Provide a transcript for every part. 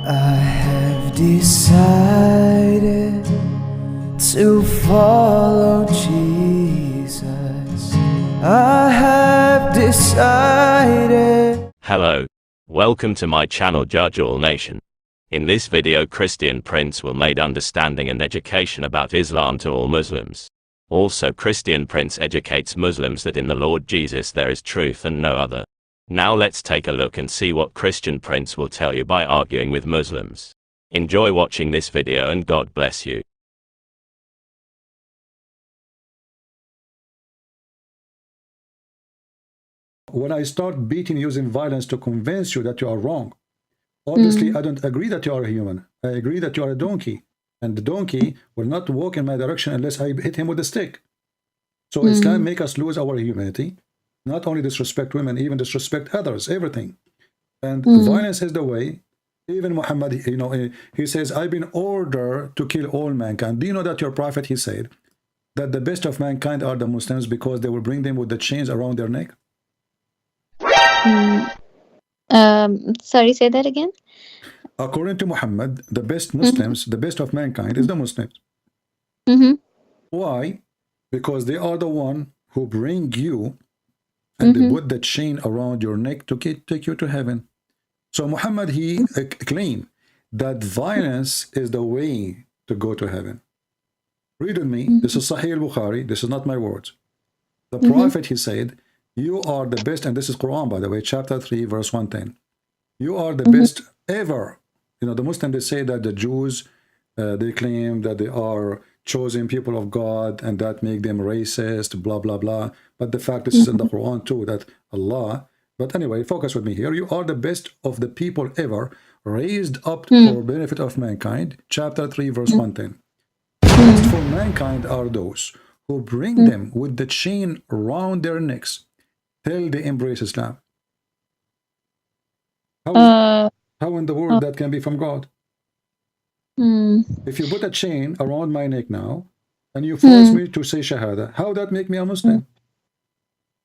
I have decided to follow Jesus. I have decided. Hello. Welcome to my channel Judge All Nation. In this video, Christian Prince will make understanding and education about Islam to all Muslims. Also, Christian Prince educates Muslims that in the Lord Jesus there is truth and no other. Now let's take a look and see what Christian Prince will tell you by arguing with Muslims. Enjoy watching this video and God bless you. When I start beating using violence to convince you that you are wrong, obviously I don't agree that you are a human. I agree that you are a donkey. And the donkey will not walk in my direction unless I hit him with a stick. So Islam make us lose our humanity. Not only disrespect women, even disrespect others, everything. And violence is the way. Even Muhammad, he says, I've been ordered to kill all mankind. Do you know that your prophet, he said, that the best of mankind are the Muslims because they will bring them with the chains around their neck? Sorry, say that again. According to Muhammad, the best Muslims, the best of mankind is the Muslims. Why? Because they are the one who bring you and they put the chain around your neck to take you to heaven. So Muhammad, he claimed that violence is the way to go to heaven. Read with me. This is Sahih al-Bukhari. This is not my words. The Prophet, he said, you are the best, and this is Quran, by the way, chapter 3, verse 110. You are the best ever. The Muslims, they say that the Jews, they claim that they are chosen people of God, and that make them racist, blah, blah, blah. But the fact this is in the Quran too, that Allah, but anyway, focus with me here. You are the best of the people ever, raised up for benefit of mankind, chapter 3, verse 110. Best for mankind are those who bring them with the chain around their necks till they embrace Islam. How in the world that can be from God? If you put a chain around my neck now, and you force me to say Shahada, how that make me a Muslim?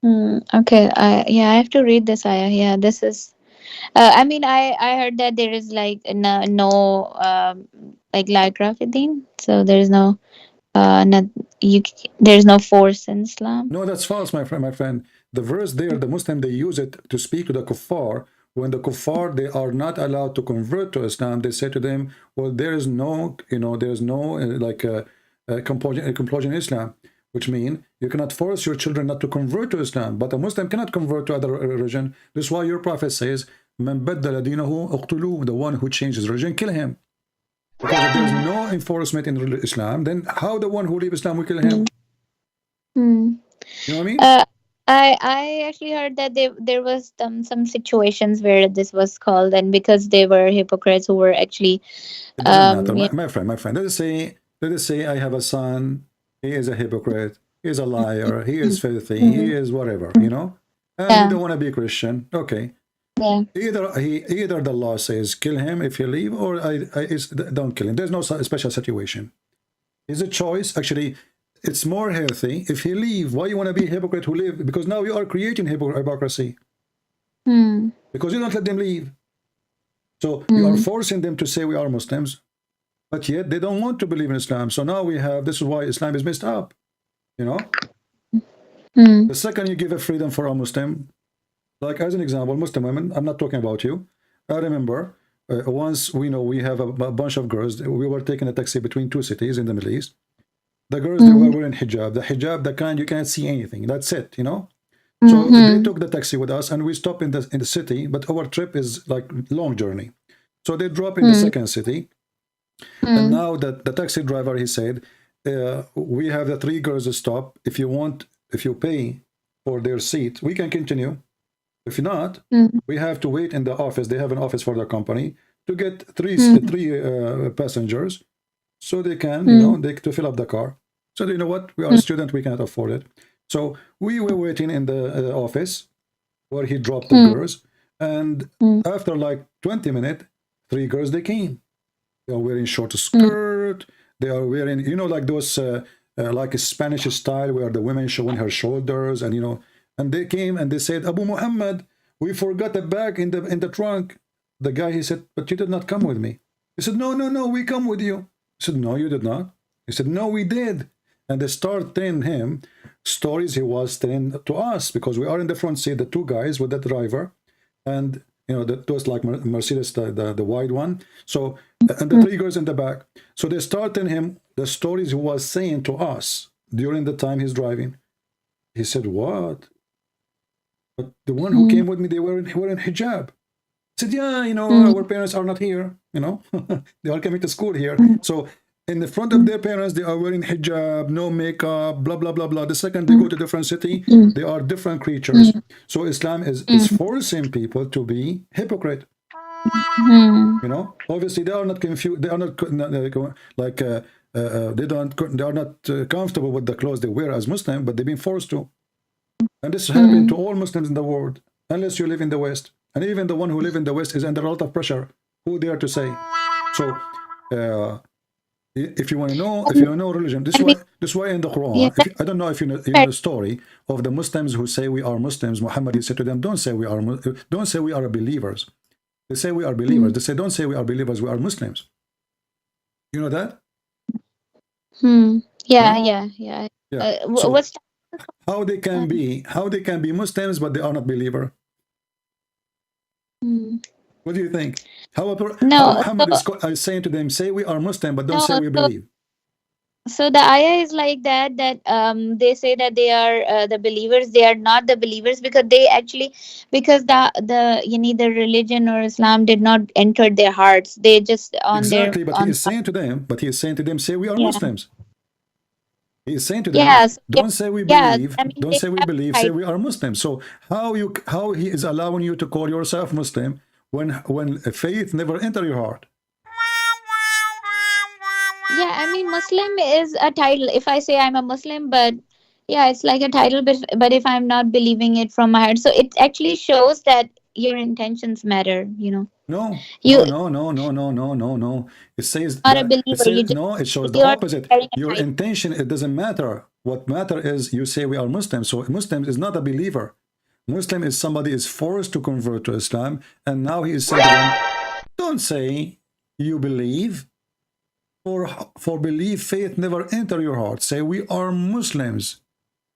Okay. I have to read this ayah. Yeah, this is. I mean, I heard that there is like no like light rafidin, so there is no not there is no force in Islam. No, that's false, my friend. The verse there, the Muslim, they use it to speak to the kuffar. When the kuffar, they are not allowed to convert to Islam, they say to them, well, there is no, there's no like compulsion in Islam, which means you cannot force your children not to convert to Islam, but a Muslim cannot convert to other religion. This is why your prophet says, Man baddala dinahu uqtuluhu, the one who changes religion, kill him. Because if there's no enforcement in Islam, then how the one who leaves Islam will kill him? You know what I mean? I actually heard that there was some situations where this was called, and because they were hypocrites who were actually it doesn't matter, my friend. Let us say I have a son. He is a hypocrite. He is a liar. He is filthy. He is whatever, and he don't want to be Christian. Okay. Yeah. Either the law says kill him if you leave, or don't kill him. There's no special situation. It's a choice. Actually, it's more healthy if he leave. Why you want to be a hypocrite who live? Because now you are creating hypocrisy. Because you don't let them leave. So you are forcing them to say we are Muslims, but yet they don't want to believe in Islam. So now this is why Islam is messed up. The second you give a freedom for a Muslim, like as an example, Muslim women, I'm not talking about you. I remember once we have a bunch of girls. We were taking a taxi between two cities in the Middle East. The girls, they were wearing hijab. The hijab, the kind you can't see anything. That's it, So they took the taxi with us, and we stopped in the city. But our trip is like long journey. So they drop in the second city, and now the taxi driver, he said, we have the three girls to stop. If you pay for their seat, we can continue. If not, we have to wait in the office. They have an office for their company to get three passengers, so they can, to fill up the car. So you know what? We are a student. We cannot afford it. So we were waiting in the office where he dropped the girls, and after like 20 minutes, three girls, they came. They are wearing short skirt. They are wearing, like those like a Spanish style where the women showing her shoulders, and and they came and they said, Abu Muhammad, we forgot a bag in the trunk. the guy, he said, but you did not come with me. He said, no, no, no, we come with you. He said, no, you did not. He said, no, we did. And they start telling him stories he was telling to us, because we are in the front seat, the two guys with the driver, and you know, those like Mercedes, the wide one. So, and the three girls in the back. So they start telling him the stories he was saying to us during the time he's driving. He said, what? But the one who came with me, they were in hijab. I said, yeah, you know, our parents are not here, you know, they are coming to school here. So in the front of their parents, they are wearing hijab, no makeup, blah, blah, blah, blah. The second they go to a different city, they are different creatures. So Islam is forcing people to be hypocrite. You know, obviously they are not confused. They are not like they are not comfortable with the clothes they wear as Muslim, but they've been forced to. And this happened to all Muslims in the world, unless you live in the West. And even the one who live in the West is under a lot of pressure. Who dare to say? So, if you want to know, if you know religion, this is why in the Yeah, Quran, if I don't know if you know the story of the Muslims who say we are Muslims. Muhammad, he said to them, don't say we are believers. They say we are believers. They say, don't say we are believers, we are Muslims. You know that? Yeah, Huh? yeah, yeah. Yeah. So What's how they can be Muslims but they are not believer? What do you think? How no? Muhammad is saying to them, say we are Muslim, but don't say No, we believe. so the ayah is like that, that they say that they are the believers. They are not the believers, because they actually, because the you need the religion or Islam did not enter their hearts. They just on their Exactly, but he on. is saying to them, say we are Yeah, Muslims. He is saying to them, yeah, so, yeah, don't say we yeah. believe, I mean, don't they say we have believe, say right. we are Muslims. So how he is allowing you to call yourself Muslim when faith never enter your heart? Yeah, I mean, Muslim is a title. If I say I'm a Muslim, but yeah, it's like a title. But if I'm not believing it from my heart, so it actually shows that your intentions matter. You know, No, you no. It says are a that believer. You just no, it shows the you are opposite. carrying a Your title. intention, it doesn't matter. What matter is you say we are Muslims. So Muslim is not a believer. Muslim is somebody is forced to convert to Islam, and now he is saying to them, don't say you believe, for belief, faith never enter your heart. Say we are Muslims.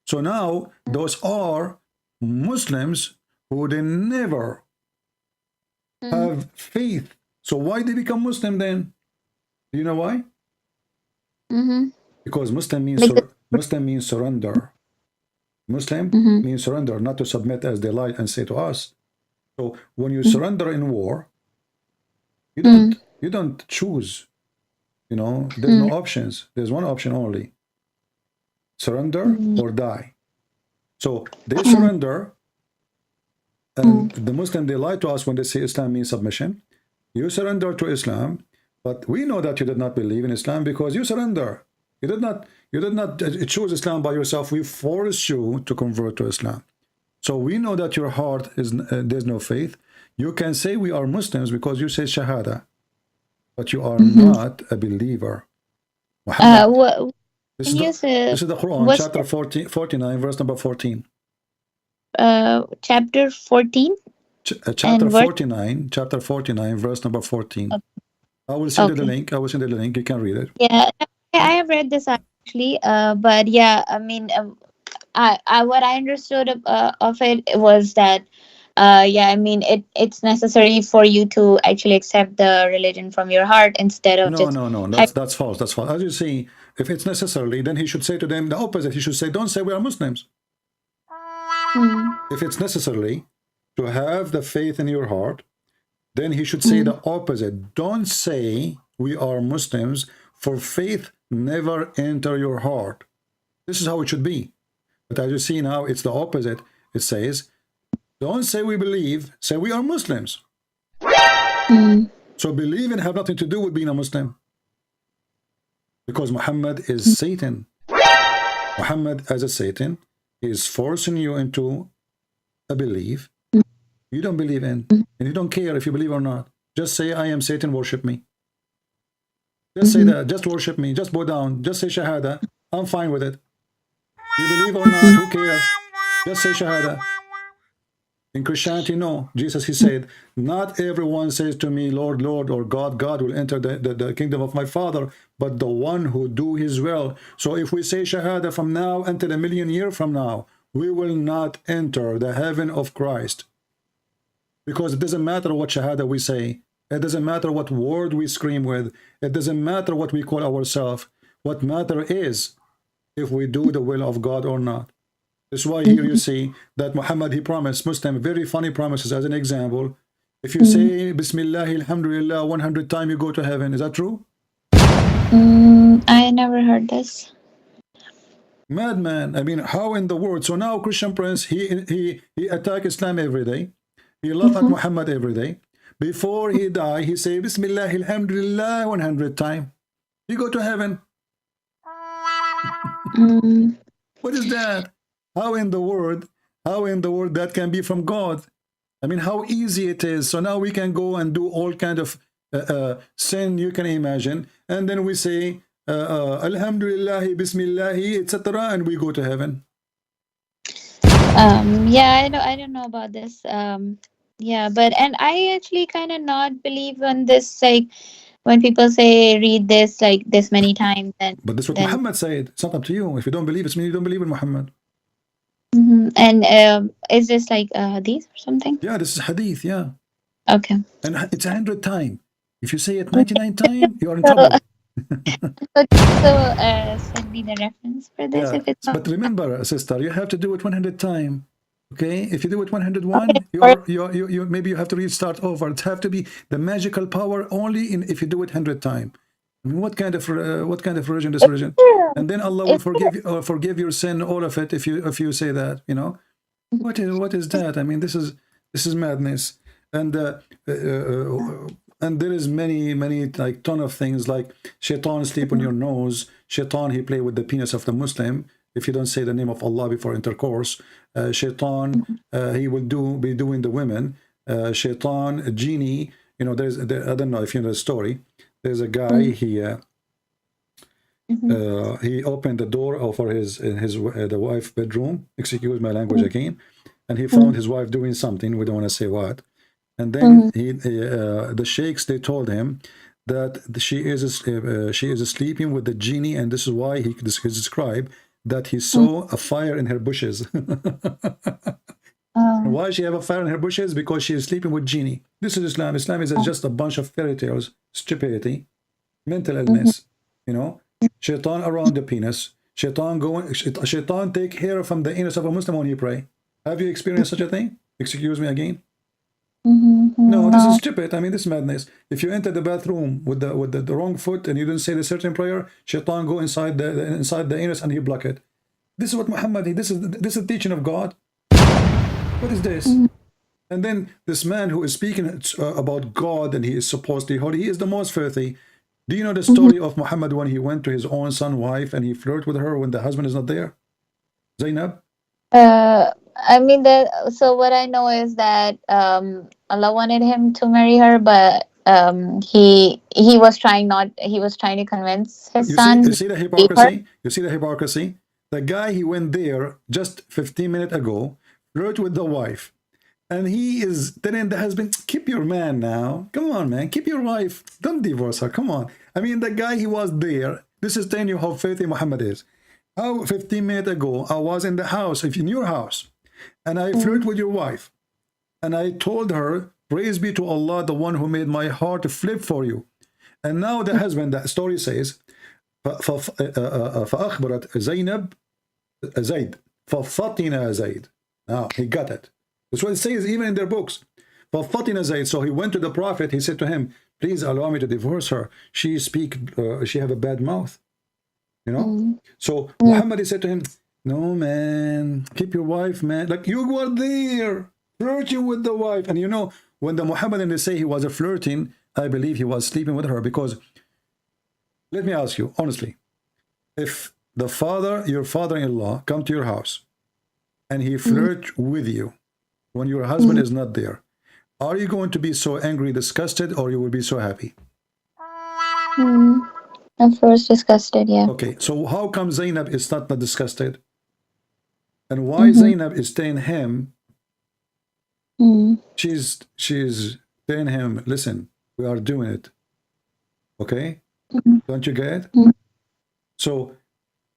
So now those are Muslims who they never Mm-hmm. have faith. So why they become Muslim then? Do you know why? Mm-hmm. Because Because, Muslim means surrender. Muslim mm-hmm. means surrender, not to submit as they lie and say to us. So when you Mm-hmm. surrender in war, Mm-hmm. you don't choose. You know, there's no options. There's one option only: surrender or die. So they Mm-hmm. surrender, and the Muslim, they lie to us when they say Islam means submission. You surrender to Islam, but we know that you did not believe in Islam because you surrender. You did not choose Islam by yourself. We force you to convert to Islam. So we know that your heart is there's no faith. You can say we are Muslims because you say Shahada, but you are Mm-hmm. not a believer. Muhammad, What this can is you the say? this is the Quran, What's chapter the 49, verse number 14. chapter 14 Chapter and verse? 49, verse number 14. I will send you the Okay. link. I will send you the link. You can read it. Yeah, I have read this actually. But yeah, I mean, I what I understood of it was that, yeah, I mean, it's necessary for you to actually accept the religion from your heart instead of No, just no, no. having. That's false. That's false. As you see, if it's necessarily, then he should say to them the opposite. He should say, don't say we are Muslims. Mm, If it's necessarily to have the faith in your heart, then he should say mm, the opposite. Don't say we are Muslims, for faith never enter your heart. This is how it should be. But as you see now, it's the opposite. It says, don't say we believe, say we are Muslims. mm, So believing have nothing to do with being a Muslim, because Muhammad is mm, Satan. Muhammad, as a Satan, is forcing you into a belief you don't believe in, mm, and you don't care if you believe or not. Just say, I am Satan, worship me. Just say mhm, that, just worship me, just bow down, just say Shahada. I'm fine with it. You believe or not, mm, who cares? Just say Shahada. In Christianity, no. Jesus, he said, not everyone says to me, Lord, Lord, or God, God will enter the kingdom of my Father, but the one who do his will. So if we say Shahada from now until a million years from now, we will not enter the heaven of Christ. Because it doesn't matter what Shahada we say. It doesn't matter what word we scream with. It doesn't matter what we call ourselves. What matter is if we do the will of God or not. That's why here you see that Muhammad, he promised Muslim very funny promises. As an example, if you say Bismillah, Alhamdulillah 100 times, you go to heaven. Is that true? I never heard this. Madman. I mean, how in the world? So now Christian Prince, he attack Islam every day. He laugh at Muhammad every day. Before he die, he say Bismillah, Alhamdulillah 100 times. You go to heaven. What is that? How in the world that can be from God? I mean, how easy it is. So now we can go and do all kind of sin you can imagine, and then we say Alhamdulillah, Bismillah, etc., and we go to heaven. Yeah, I don't know about this. Yeah, but and I actually kind of not believe on this. Like when people say read this like this many times, But this is what then Muhammad said. It's not up to you. If you don't believe, it's mean you don't believe in Muhammad. and is this like a hadith or something? Yeah, this is hadith. Yeah, Okay. and it's 100 times. If you say it 99 times, you are in So, trouble. send me the reference for this Yeah, if it's not. but remember, sister, you have to do it 100 times. Okay, if you do it Okay, 101, first, you maybe you have to restart over. It have to be the magical power only in if you do it 100 times. I mean, what kind of religion this religion? And then Allah will is forgive your sin, all of it, if you say that. You know what is that? I mean, this is madness. And and there is many like ton of things like shaitan sleep on your nose. Shaitan, he play with the penis of the Muslim. If you don't say the name of Allah before intercourse, shaitan, he will be doing the women. Shaitan, a genie. You know, I don't know if you know the story. There's a guy, he opened the door for the wife's bedroom. Excuse my language again. And he found his wife doing something. We don't want to say what. And then the sheikhs, they told him that she is sleeping with the genie, and this is why he described that he saw a fire in her bushes. Why she have a fire in her bushes? Because she is sleeping with genie. This is Islam. Islam is just a bunch of fairy tales, stupidity, mental illness. You know, shaitan around the penis. Shaitan take hair from the anus of a Muslim when he pray. Have you experienced such a thing? Excuse me again. No, this is stupid. I mean, this is madness. If you enter the bathroom with the wrong foot and you don't say the certain prayer, shaitan go inside the anus and he block it. This is what Muhammad. This is teaching of God. What is this? And then this man who is speaking about God and he is supposedly holy, he is the most filthy. Do you know the story of Muhammad when he went to his own son's wife and he flirted with her when the husband is not there? Zainab? I mean that. So what I know is that Allah wanted him to marry her, but he was trying not. He was trying to convince his son You to see the leave her. hypocrisy? You see the hypocrisy? The guy, he went there just 15 minutes ago, flirted with the wife, and he is telling the husband, keep your man now. Come on, man. Keep your wife. Don't divorce her. Come on. I mean, the guy, he was there. This is telling you how filthy Muhammad is. How 15 minutes ago, I was in the house, in your house, and I flirted with your wife. And I told her, praise be to Allah, the one who made my heart flip for you. And now the husband, the story says, فأخبرت زينب زيد ففطن زيد. Now he got it. That's what it says even in their books. ففطن زيد. So he went to the Prophet. He said to him, please allow me to divorce her. She have a bad mouth. You know. So Muhammad, he said to him, no, man, keep your wife, man. Like you were there flirting with the wife. And you know, when the Muhammadan, they say he was a flirting, I believe he was sleeping with her. Because let me ask you honestly, if the your father-in-law come to your house and he flirt with you when your husband is not there, are you going to be so angry, disgusted, or you will be so happy? At first disgusted, yeah. Okay, so how come Zainab is not disgusted? And why Zainab is telling him Mm. She's telling him, listen, we are doing it. Okay? Mm. Don't you get it? Mm. So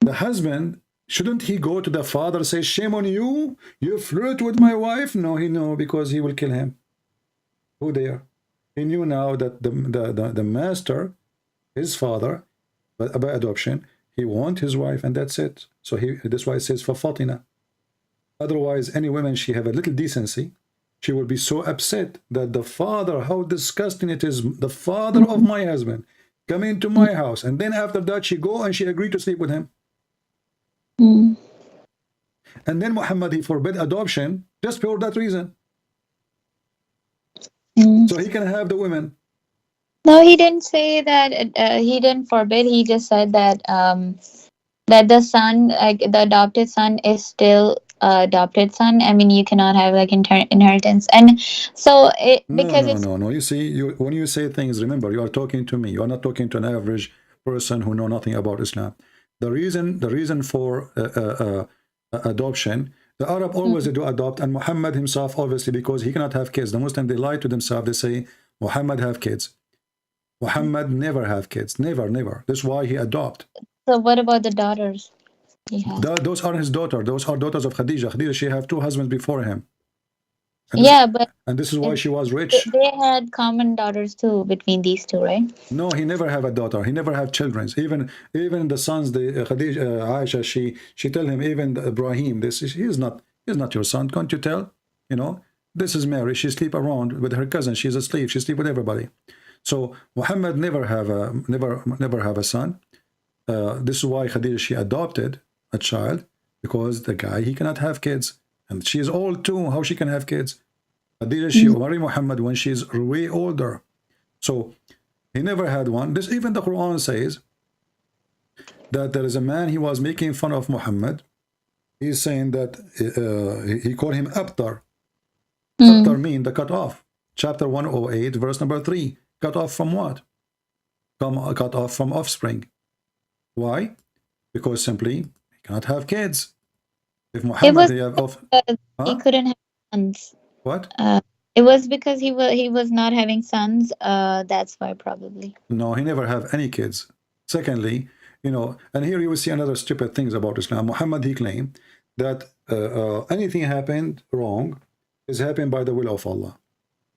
the husband, shouldn't he go to the father and say, shame on you? You flirt with my wife? No, he know, because he will kill him. Who there? He knew now that the master, his father, but by adoption, he want his wife, and that's it. So that's why it says for Fatina. Otherwise, any woman, she have a little decency, she will be so upset that the father, how disgusting it is, the father of my husband, come into my house, and then after that she go and she agreed to sleep with him. Mm. And then Muhammad, he forbid adoption just for that reason. Mm. So he can have the women. No, he didn't say that. He didn't forbid. He just said that that the son, like the adopted son, is still adopted son. I mean, you cannot have like inheritance, and so it No, because no, it's. no, no. You see, when you say things, remember, you are talking to me. You are not talking to an average person who know nothing about Islam. The reason for adoption, the Arab always Mm. do adopt, and Muhammad himself, obviously, because he cannot have kids. The Muslim, they lie to themselves. They say Muhammad have kids. Muhammad never have kids. Never, never. That's why he adopt. So what about the daughters he has? Those are his daughter. Those are daughters of Khadija. Khadija, she have two husbands before him, and this Yeah, but and this is why it, she was rich. they had common daughters too between these two, right? No, he never have a daughter. He never have children. Even the sons, the Khadija, Aisha, she tell him, even Ibrahim, this is he's not your son. Can't you tell? You know, this is Mary. She sleep around with her cousin. She's asleep. She sleep with everybody. So Muhammad never have a son. This is why Khadija, she adopted a child, because the guy, he cannot have kids, and she is old too. How she can have kids? Khadija, she Mm. married Muhammad when she's way older. So he never had one. This, even the Quran says that there is a man, he was making fun of Muhammad. He's saying that he called him Abtar. Abtar Mm. mean the cut off. Chapter 108, verse number 3. Cut off from what? Cut off from offspring. Why? Because simply he cannot have kids. If It Muhammad was he have off, because he huh? couldn't have sons. What? It was because he was not having sons. That's why probably. No, he never have any kids. Secondly, and here you will see another stupid things about Islam. Muhammad, he claimed that anything happened wrong is happened by the will of Allah.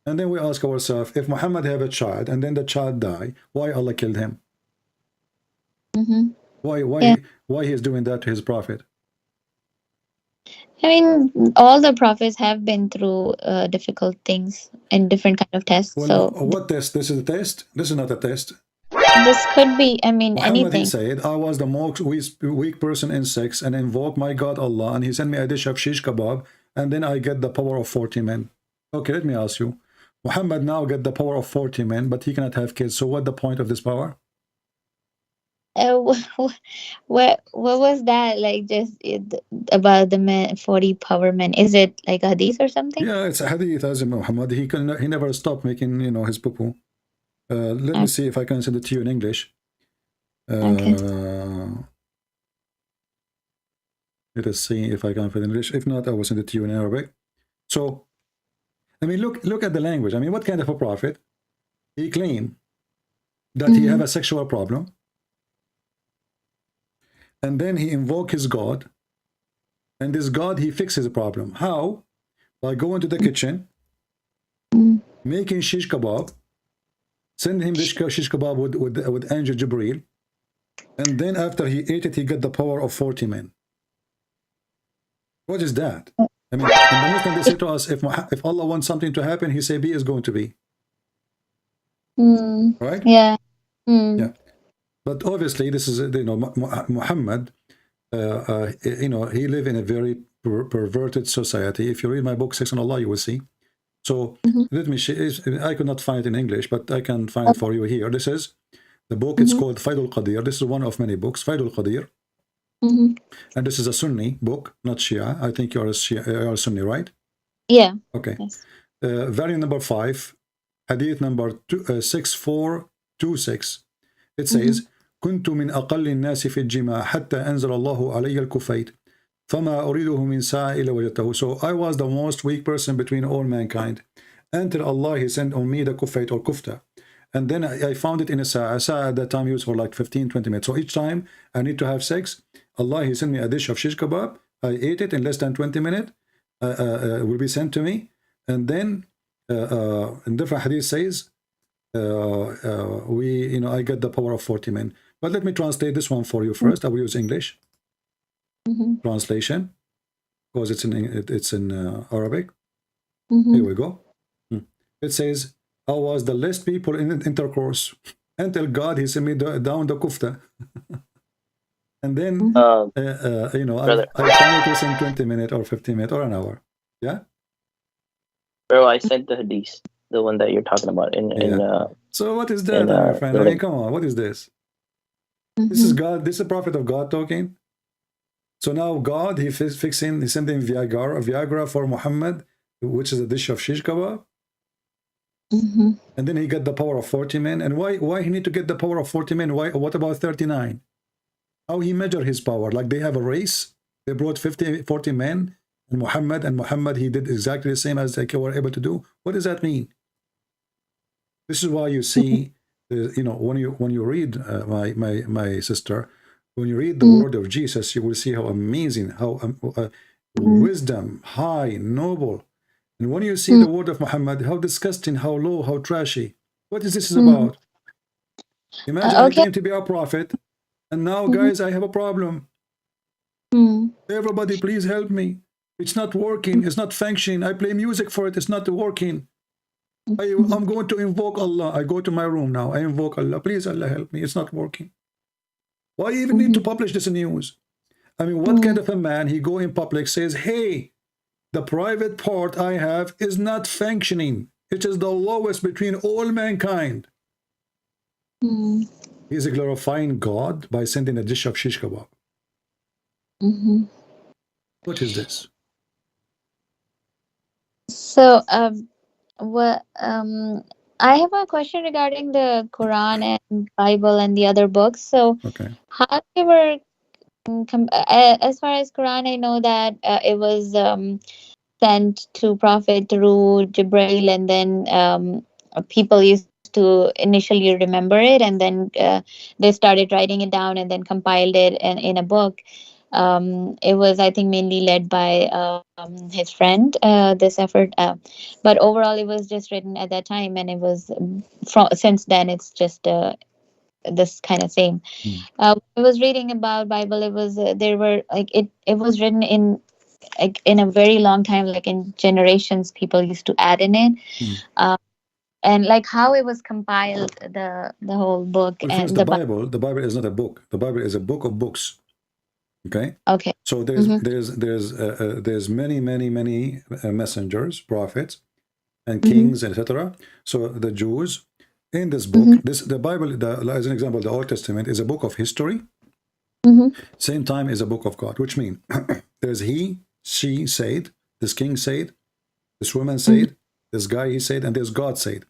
And then we ask ourselves, if Muhammad have a child and then the child die, why Allah killed him? Mm-hmm. Why Yeah, why why he is doing that to his prophet? I mean, all the prophets have been through difficult things and different kind of tests. Well, So what test? This is a test? This is not a test. this could be, I mean, Muhammad, he anything. said, I was the most weak person in sex and invoked my God Allah, and he sent me a dish of shish kebab, and then I get the power of 40 men. Okay, let me ask you. Muhammad now get the power of 40 men, but he cannot have kids. So what the point of this power? What was that like? Just about the men, 40 power men. Is it like a hadith or something? Yeah, it's a hadith as in Muhammad. He never stopped making, his poo-poo. Let me Okay. see if I can send it to you in English. Okay. Let us see if I can find it in English. If not, I will send it to you in Arabic. So, I mean, look at the language. I mean, what kind of a prophet? He claimed that he have Mm-hmm. a sexual problem, and then he invoke his God, and this God, he fixes the problem. How? By going to the kitchen, Mm-hmm. making shish kebab, send him this shish kebab with angel Jibril, and then after he ate it, he got the power of 40 men. What is that? I mean, and the Muslim, they say to us, if Allah wants something to happen, he say be is going to be. Mm. Right? Yeah. Yeah. Mm. But obviously, this is, Muhammad, he live in a very perverted society. If you read my book, Sex on Allah, you will see. So Mm-hmm. let me share. I could not find it in English, but I can find it for you here. This is the book. It's Mm-hmm. called Faidul Qadir. This is one of many books, Faidul Qadir. Mm-hmm. And this is a Sunni book, not Shia. I think you're a Shia, you're a Sunni, right? Yeah. Okay. Yes. Variant number 5, hadith number 6426. It Mm-hmm. says, كنت من أقل الناس في الجماع حتى أنزل الله علي الكفيت فما أريده من ساعة إلا وجدته. So I was the most weak person between all mankind until Allah He sent on me the kufayt or kufta. And then I found it in a sa'a. A sa'a at that time used for like 15-20 minutes. So each time I need to have sex, Allah He sent me a dish of shish kebab. I ate it in less than 20 minutes. Will be sent to me. And then in different hadith says, I get the power of 40 men. But let me translate this one for you first. I will use English translation because it's in Arabic. Here we go. It says, I was the least people in intercourse until God He sent me down the kufta. And then I found it within 20 minutes or 15 minutes or an hour. Yeah. Bro, I sent the hadith, the one that you're talking about. So what is that, my friend? I mean, come on, what is this? This is God. This is a prophet of God talking. So now God, He sending Viagra for Muhammad, which is a dish of shish kebab. And then he got the power of 40 men. And why he need to get the power of 40 men? What about 39? How he measure his power? Like they have a race. They brought 40 men. And Muhammad, he did exactly the same as they were able to do. What does that mean? This is why you see, when you read, my sister, when you read the word of Jesus, you will see how amazing, how wisdom, high, noble. And when you see the word of Muhammad, how disgusting, how low, how trashy. What is this about? Imagine I claim to be a prophet, and now, guys, I have a problem. Everybody, please help me. It's not working. It's not functioning. I play music for it. It's not working. I'm going to invoke Allah. I go to my room now. I invoke Allah. Please, Allah, help me. It's not working. Why even need to publish this news? I mean, what kind of a man, he go in public, says, hey, the private part I have is not functioning. It is the lowest between all mankind. He is glorifying God by sending a dish of shish kebab. What is this? So, I have a question regarding the Quran and Bible and the other books. So, how they were, as far as Quran, I know that it was sent to Prophet through Jibreel, and then people used to initially remember it, and then they started writing it down and then compiled it in a book. It was, I think, mainly led by his friend, this effort, but overall it was just written at that time, and it was since then it's just this kind of same. I was reading about Bible. It was there were like it was written in a very long time, like in generations, people used to add in it. And like how it was compiled, the whole book. Well, and first, the Bible is not a book. The Bible is a book of books. Okay. So there's many messengers, prophets, and kings, etc. So the Jews in this book, the Bible, as an example, the Old Testament is a book of history. Same time is a book of God, which means there's he, she said, this king said, this woman said, this guy he said, and there's God said.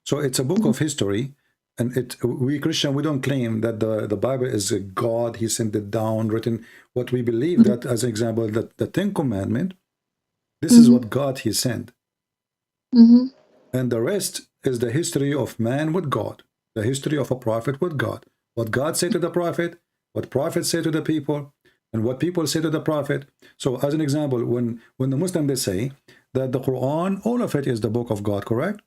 So it's a book of history. And we Christian, we don't claim that the Bible is a God, he sent it down, written. What we believe that, as an example, that the Ten Commandments, this is what God he sent. And the rest is the history of man with God, the history of a prophet with God. What God said to the prophet, what prophets say to the people, and what people say to the prophet. So as an example, when the Muslim, they say that the Quran, all of it is the book of God, correct?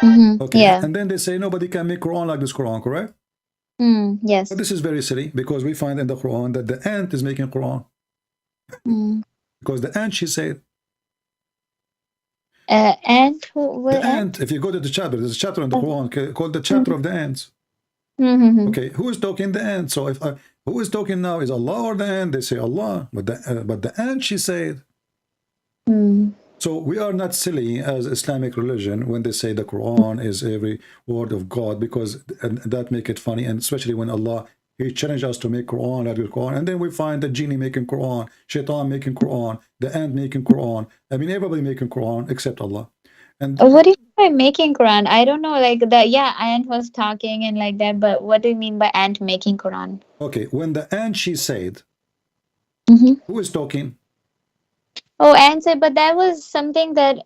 Okay. Yeah. And then they say nobody can make Quran like this Quran, correct? Yes. But this is very silly, because we find in the Quran that the ant is making Quran. Because the ant, she said. Ant? The ant, if you go to the chapter, there's a chapter in the Quran called the chapter of the ants. Okay, who is talking? The ant. So if who is talking now, is Allah or the ant? They say Allah, but the ant, she said. So we are not silly as Islamic religion when they say the Quran is every word of God, because that make it funny, and especially when Allah, he challenged us to make Quran like the Quran, and then we find the genie making Quran, shaitan making Quran, the ant making Quran. I mean, everybody making Quran except Allah. And what do you mean by making Quran? I don't know, like that. Yeah, ant was talking and like that, but what do you mean by ant making Quran? Okay, when the ant, she said, Mm-hmm. Who is talking? Oh, answer, but that was something that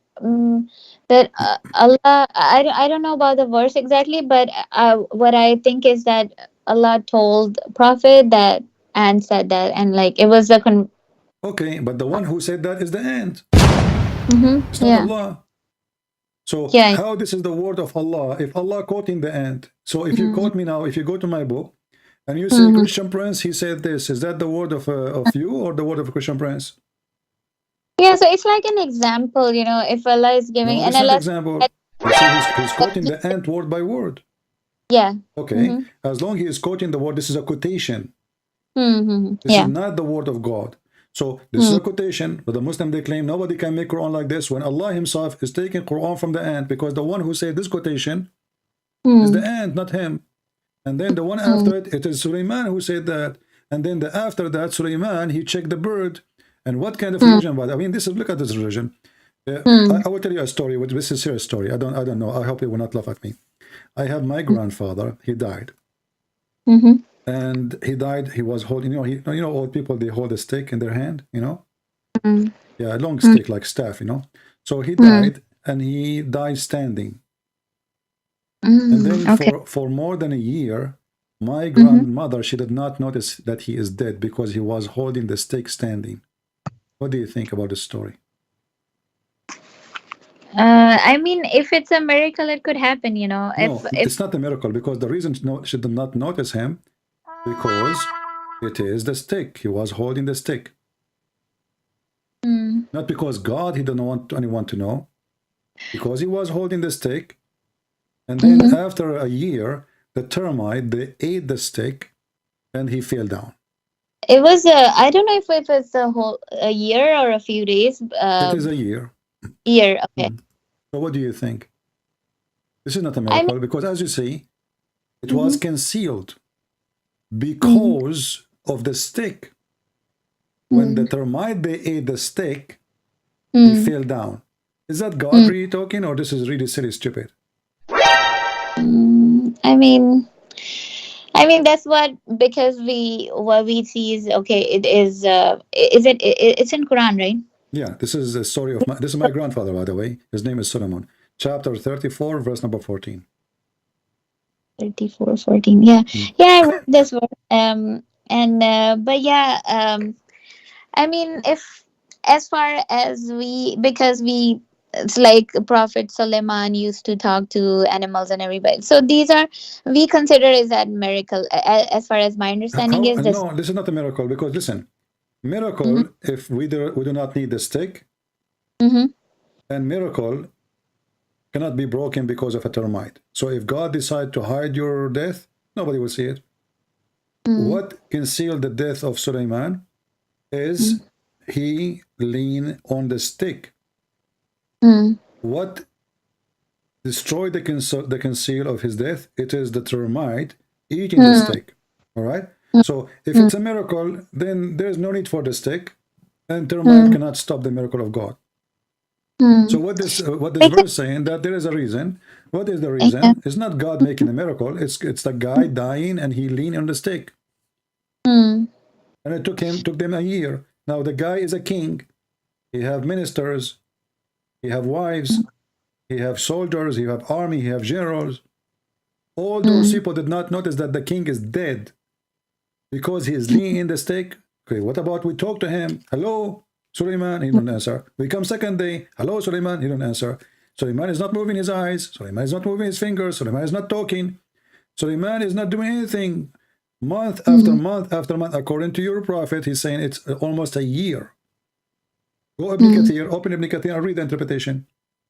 that Allah. I don't know about the verse exactly, but what I think is that Allah told Prophet that and said that, and like it was a Okay, but the one who said that is the ant. Mm-hmm. It's not Yeah. Allah. So Yeah. how this is the word of Allah if Allah quoting the ant? So if you Mm-hmm. quote me now, if you go to my book and you say Mm-hmm. Christian Prince, he said this. Is that the word of you or the word of Christian Prince? Yeah. So it's like an example, if Allah is giving No, and this is not Allah example. You see, he's quoting the ant word by word. yeah. Okay, Mm-hmm. as long he is quoting the word, this is a quotation. Mm-hmm. This is Yeah. not the word of God. So this is Mm-hmm. a quotation, but the Muslim they claim nobody can make Quran like this when Allah Himself is taking Quran from the ant because the one who said this quotation is the ant, not him. And then the one Mm-hmm. after it, it is Sulaiman who said that. And then after that, Sulaiman he checked the bird. And what kind of religion was? I mean, this is look at this religion. Mm-hmm. I will tell you a story. This is a serious story. I don't know. I hope you will not laugh at me. I have my grandfather. He died. Mm-hmm. And he died. He was holding, old people, they hold a stick in their hand, yeah, a long stick like staff, So he Mm-hmm. died, and he died standing. And then Mm-hmm. Okay. for more than a year, my Mm-hmm. grandmother, she did not notice that he is dead because he was holding the stick standing. What do you think about this story? I mean, if it's a miracle, it could happen. No, If it's not a miracle because the reason she did not notice him because it is the stick. He was holding the stick. mm, Not because God, he didn't want anyone to know, because he was holding the stick. And then mm-hmm. after a year, the termite, they ate the stick and he fell down. It was I don't know if it's a year or a few days. It is a year. Year. Okay. Mhm. So what do you think? This is not a I mean. miracle because, as you see, it was Mm-hmm. concealed Mm-hmm. because of the stick. When the termite, they ate the stick, he Mm-hmm. fell down. Is that God really talking or this is really silly, stupid? I mean, that's because what we see is okay. It is it's in Quran, right? Yeah, this is the story of this is my grandfather, by the way. His name is Solomon. Chapter 34, verse number 14. 34:14. Yeah, Mm. yeah. I read this one. And but yeah. I mean, if as far as because it's like Prophet Suleiman used to talk to animals and everybody. So these are we consider is that miracle. As far as my understanding How? is this. No, this is not a miracle because listen, Mm-hmm. miracle if we do not need the stick, Mm-hmm. and miracle cannot be broken because of a termite. So if God decide to hide your death, nobody will see it. What concealed the death of Suleiman is he leaned on the stick. Mm-hmm. What destroyed the conceal of his death? It is the termite eating the stick. All right. So if it's a miracle, then there's no need for the stick, and termite Mm-hmm. cannot stop the miracle of God. Mm-hmm. So what this verse saying that there is a reason. What is the Yeah. reason? It's not God making a miracle. It's the guy dying and he leaned on the stick, Mm-hmm. and it took them a year. Now the guy is a king. He have ministers. He have wives. He have soldiers. He have army. He have generals. All those Mm-hmm. people did not notice that the king is dead because he is leaning in the stick. Okay, what about we talk to him? Hello, Suleiman. He don't answer. We come second day. Hello, Suleiman. He don't answer. Suleiman is not moving his eyes. Suleiman is not moving his fingers. Suleiman is not talking. Suleiman is not doing anything. Month after Mm-hmm. month after month, according to your prophet, he's saying it's almost a year. Go Ibn Mm-hmm. Kathir, open Ibn Kathir and read the interpretation.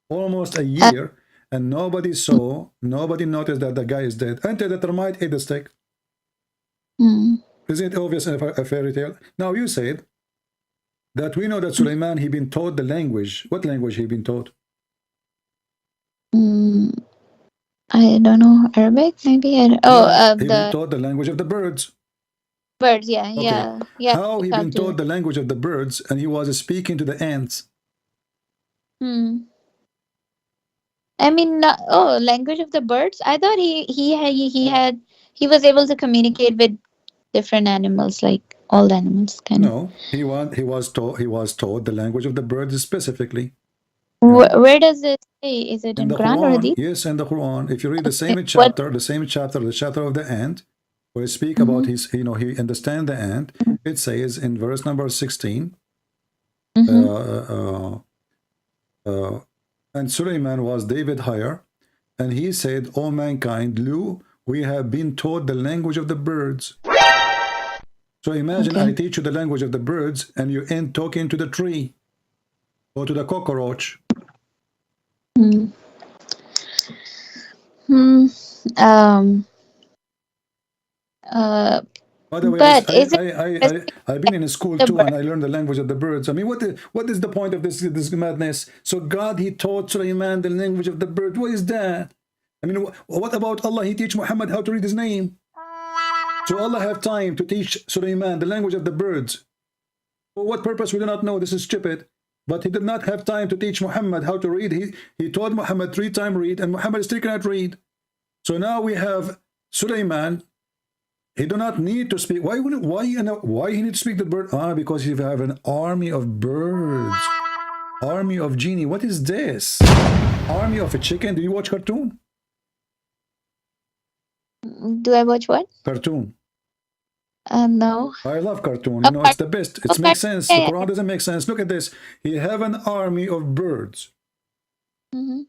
Almost a Uh, year, and nobody saw, nobody noticed that the guy is dead until the termite ate the stick. mm-hmm. Isn't it obvious in a fairy tale? Now you said that we know that Suleiman, he been taught the language. What language he been taught? I don't know Arabic. Maybe No, he been the taught the language of the birds. birds. Yeah, Okay, yeah, yeah. how he Talk been to. taught the language of the birds and he was speaking to the ants? Hmm. I mean, language of the birds. I thought he was able to communicate with different animals. Like. all the animals, kind of. No, he was taught the language of the birds specifically. You know, Where does it say? Is it in in the Quran or Quran, Hadith? yes, in the Quran, if you read Okay. What? the chapter of the ant, where he speak about Mm-hmm. his, he understand the ant. It says in verse number 16, Mm-hmm. uh, uh, and Suleiman was David higher, and he said, "O mankind, lo, we have been taught the language of the birds." So imagine I Okay. teach you the language of the birds, and you ain't talking to the tree or to the cockroach. Mm. Hmm. Um. Uh. By the way, But is it I've been in school the too, bird? and I learned the language of the birds. I mean, what is the point of this madness? So God, he taught Sulaiman the language of the bird. What is that? I mean, what about Allah? He teach Muhammad how to read his name. So Allah have time to teach Sulaiman the language of the birds. For what purpose we do not know. This is stupid. But he did not have time to teach Muhammad how to read. He taught Muhammad 3 times read, and Muhammad still cannot read. So now we have Sulaiman. He do not need to speak. Why he need to speak the bird? Because you have an army of birds, army of genie. What is this? Army of a chicken? Do you watch cartoon? Do I watch what? Cartoon. No. I love cartoon. Oh, It's the best. It makes sense. The yeah, Quran doesn't make sense. Look at this. He have an army of birds. yeah. Mm-hmm.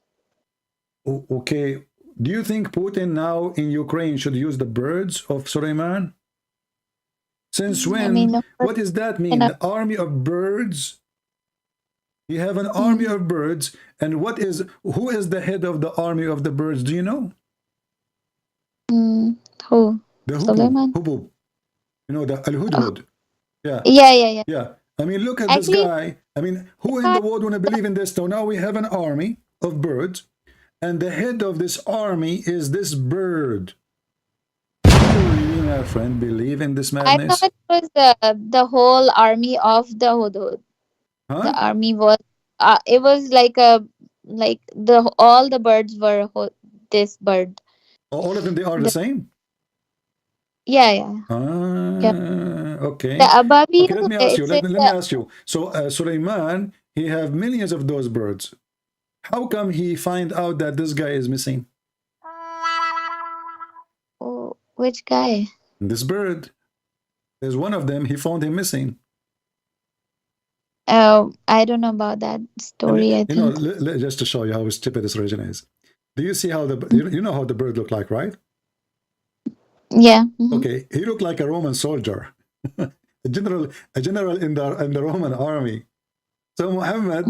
Okay. Do you think Putin now in Ukraine should use the birds of Suleiman? Since I mean, when? of course, What does that mean? enough. The army of birds? You have an army Mm. of birds, and who is the head of the army of the birds? Do you know? Mm. Who? The hubub, Suleiman? hubub. You know, the Oh, al-hudhud. Yeah, yeah, yeah, yeah. yeah. I mean, look at this Actually, guy. I mean, who in I the world want to believe in this? So now we have an army of birds, and the head of this army is this bird. Do you really, my friend, believe in this I thought madness? it was the whole army of the Hudud. The Huh? army was it was like the all the birds were this bird. All of them, they are the The, same? yeah, yeah, yeah. The Okay. Ababil, Okay, let me ask you. it's Let me ask you. So Suleiman, he have millions of those birds. How come he find out that this guy is missing? oh, which guy? This bird. There's one of them. He found him missing. I don't know about that And story. I you know, think. just to show you how stupid this religion is. Do you see how you know how the bird looked like, right? Yeah. Mm-hmm. Okay, he looked like a Roman soldier, a general in the Roman army. So Muhammad,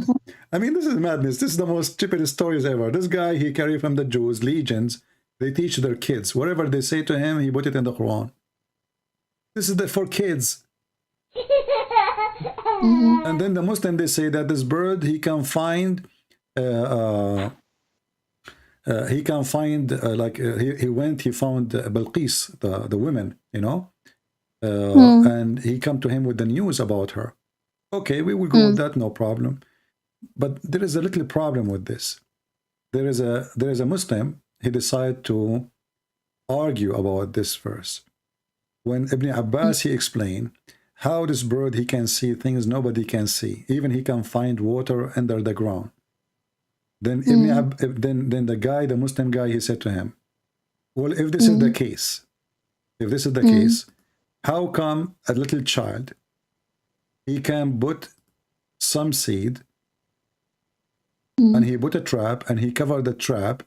I mean, this is madness. This is the most stupid stories ever. This guy, he carried from the Jews, legions. They teach their kids. Whatever they say to him, he put it in the Quran. This is for kids. Mm-hmm. And then the Muslim, they say that this bird, he can find, he went, he found Balqis, the women, you know, Hmm. and he come to him with the news about her. Okay, we will go Hmm. with that, no problem. But there is a little problem with this. There is a Muslim, he decided to argue about this verse. When Ibn Abbas, he explained how this bird, he can see things nobody can see. Even he can find water under the ground. Then Hmm. then the guy, the Muslim guy, he said to him, well, if this is the Hmm. case, if this is the Hmm. case, how come a little child, he can put some seed and Hmm. he put a trap and he covered the trap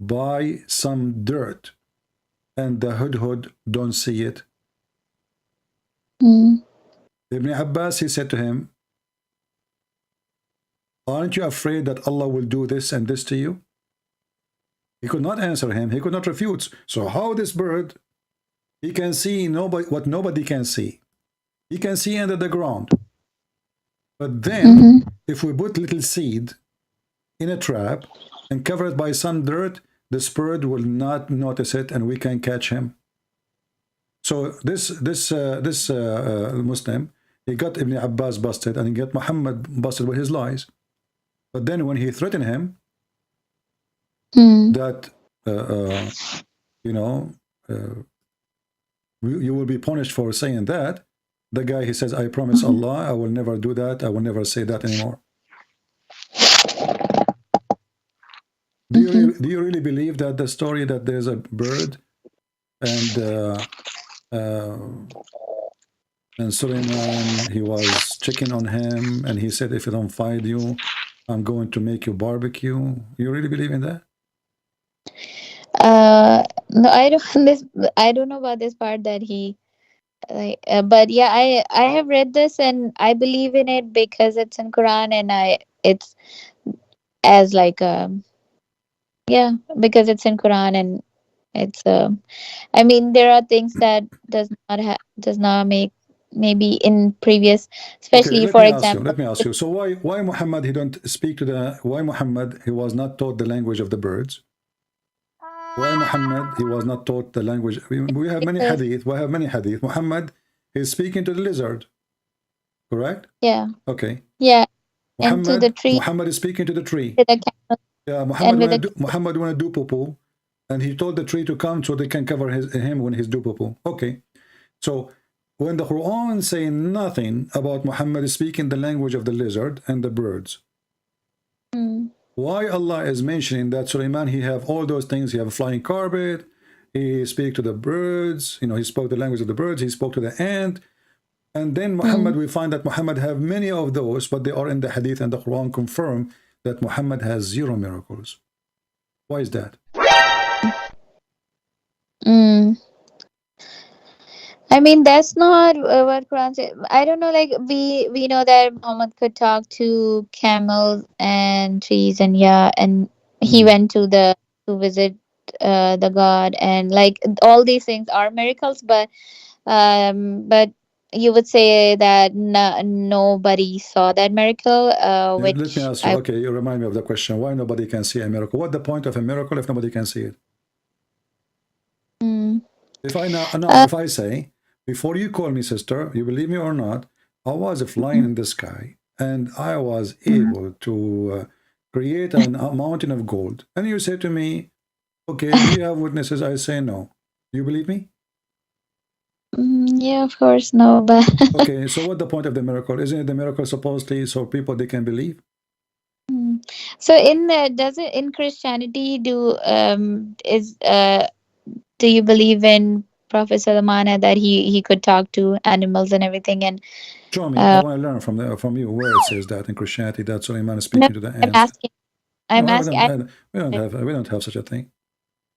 by some dirt and the hudhud don't see it? Hmm. Ibn Abbas, he said to him, aren't you afraid that Allah will do this and this to you? He could not answer him. He could not refute. So how this bird, he can see what nobody can see. He can see under the ground. But then, Hmm. if we put little seed in a trap and cover it by some dirt, this bird will not notice it and we can catch him. So this Muslim, he got Ibn Abbas busted and he got Muhammad busted with his lies. But then when he threatened him Hmm. that, you know, you will be punished for saying that, The guy, he says, I promise Allah, I will never do that. I will never say that anymore. Do you really believe that the story that there's a bird and Suleiman, he was checking on him and he said, if I don't find you, I'm going to make you barbecue. You really believe in that? No, I don't this I don't know about this part that he like, but yeah, I have read this and I believe in it because it's in Quran, and I it's as like yeah, because it's in Quran, and it's I mean, there are things that does not make, maybe in previous, Okay, especially for example. let me ask you. So why Muhammad, he don't speak to the, why Muhammad, he was not taught the language of the birds? Why Muhammad, he was not taught the language? We have many Because hadith, we have many hadith. Muhammad is speaking to the lizard, correct? yeah, Okay. yeah, and to the tree, Muhammad is speaking to the tree. with a camel, Yeah, and with a Muhammad wanna do poo-poo, and he told the tree to come so they can cover him when he's do poo-poo. Okay. So when the Quran say nothing about Muhammad speaking the language of the lizard and the birds, why Allah is mentioning that Suleiman, he have all those things, he have a flying carpet, he speak to the birds, you know, he spoke the language of the birds, he spoke to the ant, and then Muhammad, we find that Muhammad have many of those, but they are in the hadith, and the Quran confirm that Muhammad has 0 miracles. Why is that? mm. I mean, that's not what Quran says. I don't know. Like we know that Muhammad could talk to camels and trees, and yeah, and he went to the to visit the God, and like all these things are miracles. But you would say that nobody saw that miracle. Let me Which ask you, I okay, you remind me of the question, why nobody can see a miracle? What the point of a miracle if nobody can see it? mm, If I now, uh, if I say, before you call me sister, you believe me or not, I was flying in the sky and I was able to create a mountain of gold. And you say to me, okay, do you have witnesses? I say no. Do you believe me? yeah, of course, no, but Okay, so what the point of the miracle? Isn't it the miracle supposedly so people they can believe? Mm. So in does it in Christianity do is do you believe in Prophet Salamana, that he could talk to animals and everything? And Show me. I uh want to learn from you where it says that in Christianity that Suleiman is no, speaking to the I'm ants. asking, No, I'm asking I, we don't have such a thing.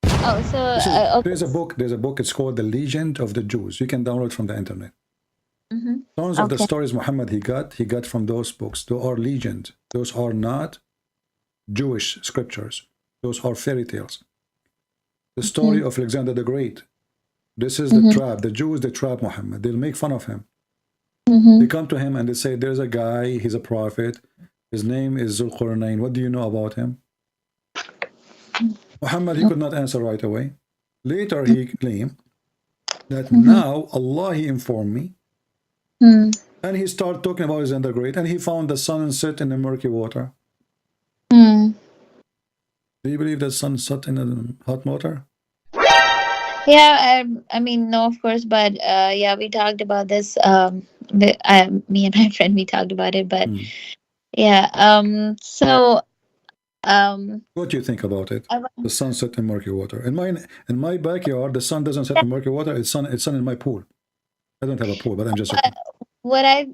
oh, so This is okay. there's a book, it's called The Legend of the Jews. You can download from the internet. Mm-hmm. Tons of the Okay. stories Muhammad he got from those books. Those are legend. Those are not Jewish scriptures. Those are fairy tales. The story Mm-hmm. of Alexander the Great. This is the Mm-hmm. trap. The Jews, they trap Muhammad. They'll make fun of him. They Mm-hmm. come to him and they say, there's a guy, he's a prophet. His name is Zulqarnain. What do you know about him? Muhammad, he could not answer right away. Later, he claimed that Mm-hmm. now Allah, he informed me. Mm-hmm. And he started talking about Alexander the Great, and he found the sun set in the murky water. Mm. Do you believe the sun set in the hot water? Yeah, I mean, no, of course, but yeah, we talked about this. Me and my friend, we talked about it, but Hmm. yeah. Um. What do you think about it? I, The sun set in murky water. In my backyard, the sun doesn't set in murky water. It's sun in my pool. I don't have a pool, but I'm just what joking. what I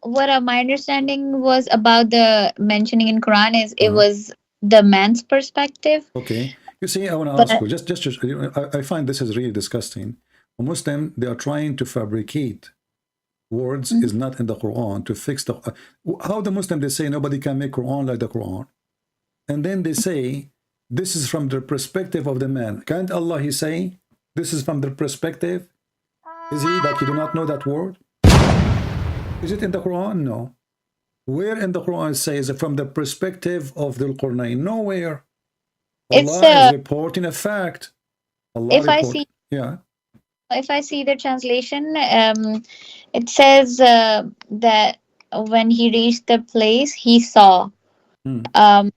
what my understanding was about the mentioning in Quran is it Uh-huh. was the man's perspective, Okay. You see, I want to ask but you, I find this is really disgusting. A Muslim, they are trying to fabricate words Mhm. is not in the Quran to fix the. How the Muslim, they say nobody can make Quran like the Quran. And then they say, this is from the perspective of the man. Can't Allah, he say, this is from the perspective? Is he like you do not know that word? Is it in the Quran? No. Where in the Quran says from the perspective of the Qur'an? Nowhere. it's Allah is reporting a fact. Allah if I report. see Yeah. if I see the translation, it says that when he reached the place, he saw. Hmm. Um,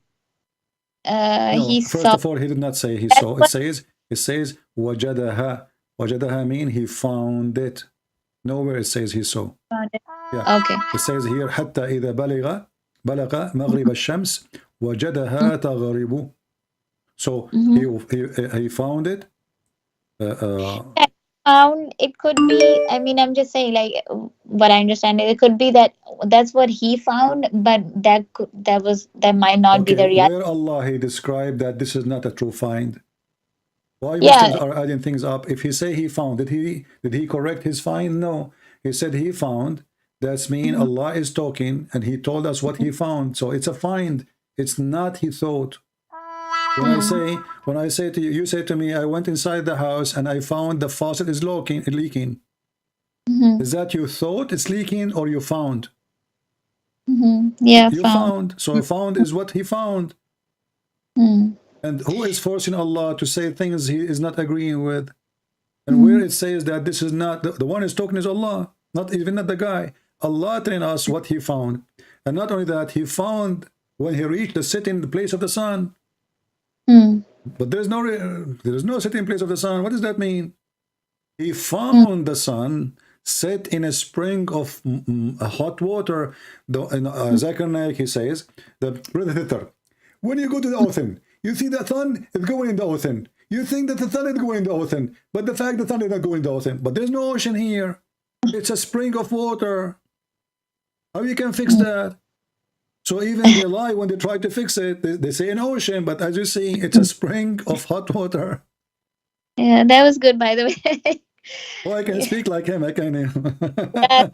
No, he first saw. of all, he did not say he That's saw. what. It says wajadaha. Wajadaha mean he found it. Nowhere it says he saw. Found it. Yeah. Okay. It says here حتى إذا بلغ مغرب الشمس وجدها تغرب. So he found it. Found it could be. I mean, I'm just saying, like, what I understand, it could be that that's what he found, but that might not be Okay, the reality. where Allah he described that this is not a true find. Why Muslims Yeah. are adding things up? If he say he found, did he correct his find? No. He said he found. That's mean Allah is talking and he told us what he found. So it's a find. It's not he thought. When I say to you, you say to me, I went inside the house and I found the faucet is leaking. Is that you thought it's leaking or you found? Yeah. You Found. found. So found is what he found. And who is forcing Allah to say things he is not agreeing with? And where it says that this is not, the one is talking is Allah, not the guy. Allah telling us what he found. And not only that, he found when he reached the sitting place of the sun. But there is no sitting place of the sun. What does that mean? He found the sun set in a spring of hot water. In Zakir Naik, he says, when you go to the ocean, you see the sun is going in the ocean. You think that the sun is going in the ocean, but the fact the sun is not going in the ocean. But there's no ocean here. It's a spring of water. How you can fix that? So even they lie when they try to fix it. They say an ocean, but as you see, it's a spring of hot water. Yeah, that was good, by the way. Oh, I can speak like him. I can. Yeah,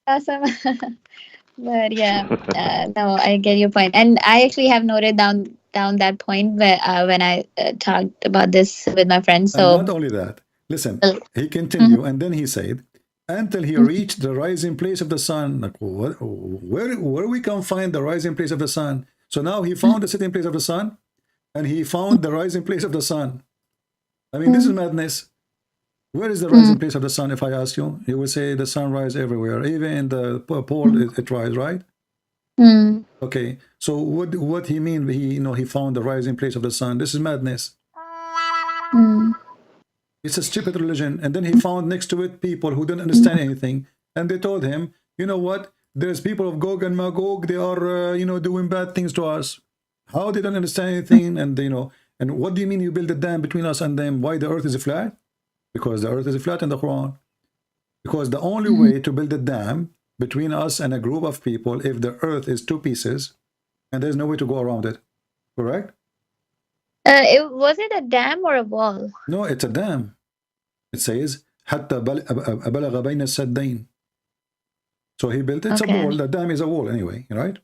that's awesome. But yeah, no, I get your point, and I actually have noted down that point when I talked about this with my friends. And So not only that, listen, he continued, and then he said, until he reached the rising place of the sun. Like, where we can find the rising place of the sun? So now he found the sitting place of the sun, and he found the rising place of the sun. I mean, this is madness. Where is the rising place of the sun? If I ask you, you will say the sun rises everywhere, even in the pole it rises, right? Okay, so what he mean? He found the rising place of the sun. This is madness. It's a stupid religion. And then he found next to it people who didn't understand anything, and they told him, you know what? There's people of Gog and Magog. They are doing bad things to us. How they don't understand anything? And and what do you mean you build a dam between us and them? Why the earth is flat? Because the earth is flat in the Quran. Because the only way to build a dam between us and a group of people, if the earth is two pieces, and there's no way to go around it. Correct? was it a dam or a wall? No, it's a dam. It says, حتى بلغ بين السدين. So he built, it's a wall. The dam is a wall anyway, right?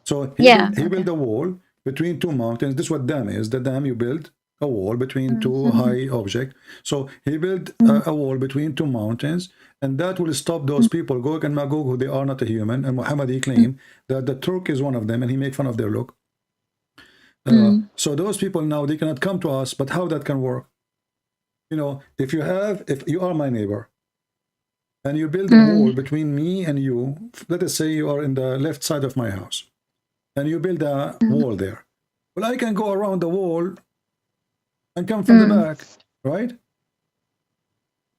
So he built a wall between two mountains. This is what dam is. The dam, you build a wall between two high objects. So he built a wall between two mountains, and that will stop those people, Gog and Magog, who they are not a human. And Muhammad, he claimed that the Turk is one of them, and he make fun of their look. So those people now, they cannot come to us, but how that can work? If you are my neighbor, and you build a wall between me and you, let us say you are in the left side of my house, and you build a wall there. Well, I can go around the wall and come from the back, right?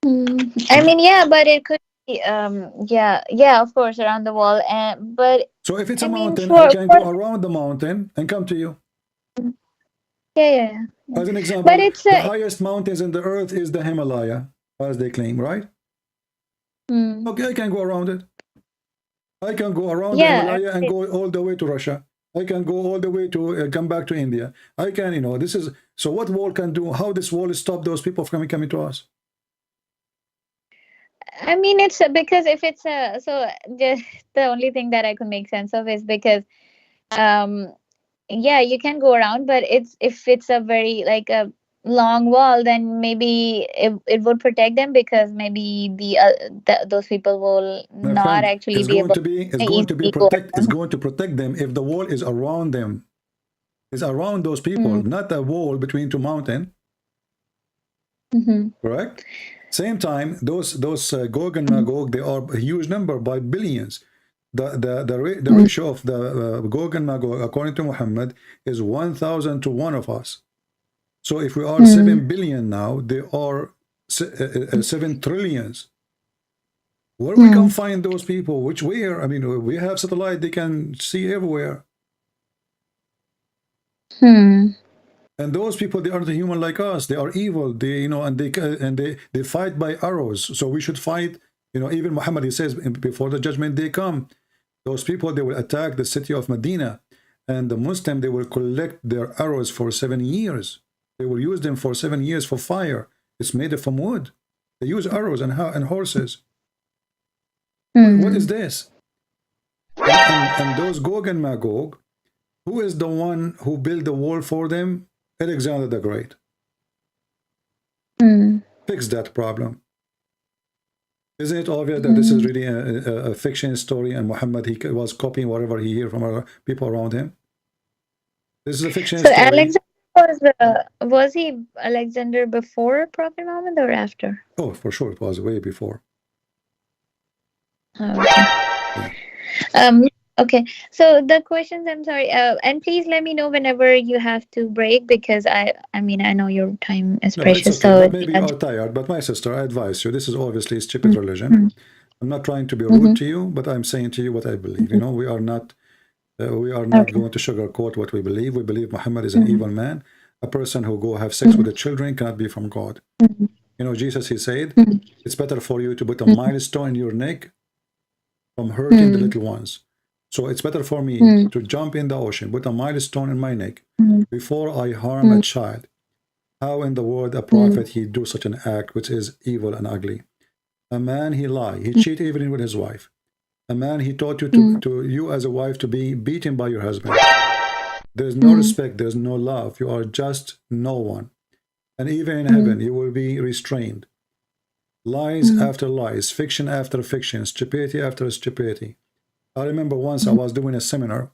I mean, yeah, but it could be, yeah, of course, around the wall, but So if it's I a mean, mountain, I can go around the mountain and come to you. yeah. As an example, But it's the highest mountains in the earth is the Himalaya, as they claim, right? Okay, I can go around it. I can go around the Himalaya and go all the way to Russia. I can go all the way to come back to India. I can, this is, so what wall can do? How this wall stop those people from coming to us? I mean, it's because if it's so just the only thing that I could make sense of is because, yeah, you can go around, but if it's a very like a long wall, then maybe it would protect them, because maybe those people will My not friend, actually it's be going able to be easily go it's around. going to protect them if the wall is around them. It's around those people, not a wall between two mountains. Correct? Same time, those Gog and Magog, they are a huge number by billions. The ratio of the Gog and Magog, according to Muhammad, is 1,000 to 1 of us. So if we are 7 billion now, they are 7 trillions. Where we can find those people? Which where? I mean, we have satellite; they can see everywhere. And those people, they aren't human like us. They are evil. They, you know, and they fight by arrows. So we should fight. You know, even Muhammad, he says, before the judgment day come, those people, they will attack the city of Medina, and the Muslim, they will collect their arrows for 7 years. They will use them for 7 years for fire. It's made from wood. They use arrows and horses. What is this? And those Gog and Magog, who is the one who built the wall for them? Alexander the Great. Fix that problem. Isn't it obvious that this is really a fiction story, and Muhammad, he was copying whatever he heard from other people around him? This is a fiction So story. Alexander was he Alexander before Prophet Muhammad or after? Oh, for sure, it was way before. Oh, okay. Okay. So the questions, I'm sorry, and please let me know whenever you have to break, because I mean, I know your time is No, precious. it's okay. So But maybe you are tired. But my sister, I advise you. This is obviously stupid religion. I'm not trying to be rude to you, but I'm saying to you what I believe. You know, we are not going to sugarcoat what we believe. We believe Muhammad is an evil man. A person who go have sex with the children cannot be from God. You know, Jesus, he said, it's better for you to put a milestone in your neck from hurting the little ones. So it's better for me to jump in the ocean, put a milestone in my neck before I harm a child. How in the world a prophet he do such an act which is evil and ugly? A man, he lie, he cheat even with his wife. A man, he taught you to you as a wife to be beaten by your husband. There's no respect, there's no love. You are just no one. And even in heaven, you will be restrained. Lies after lies, fiction after fiction, stupidity after stupidity. I remember once I was doing a seminar,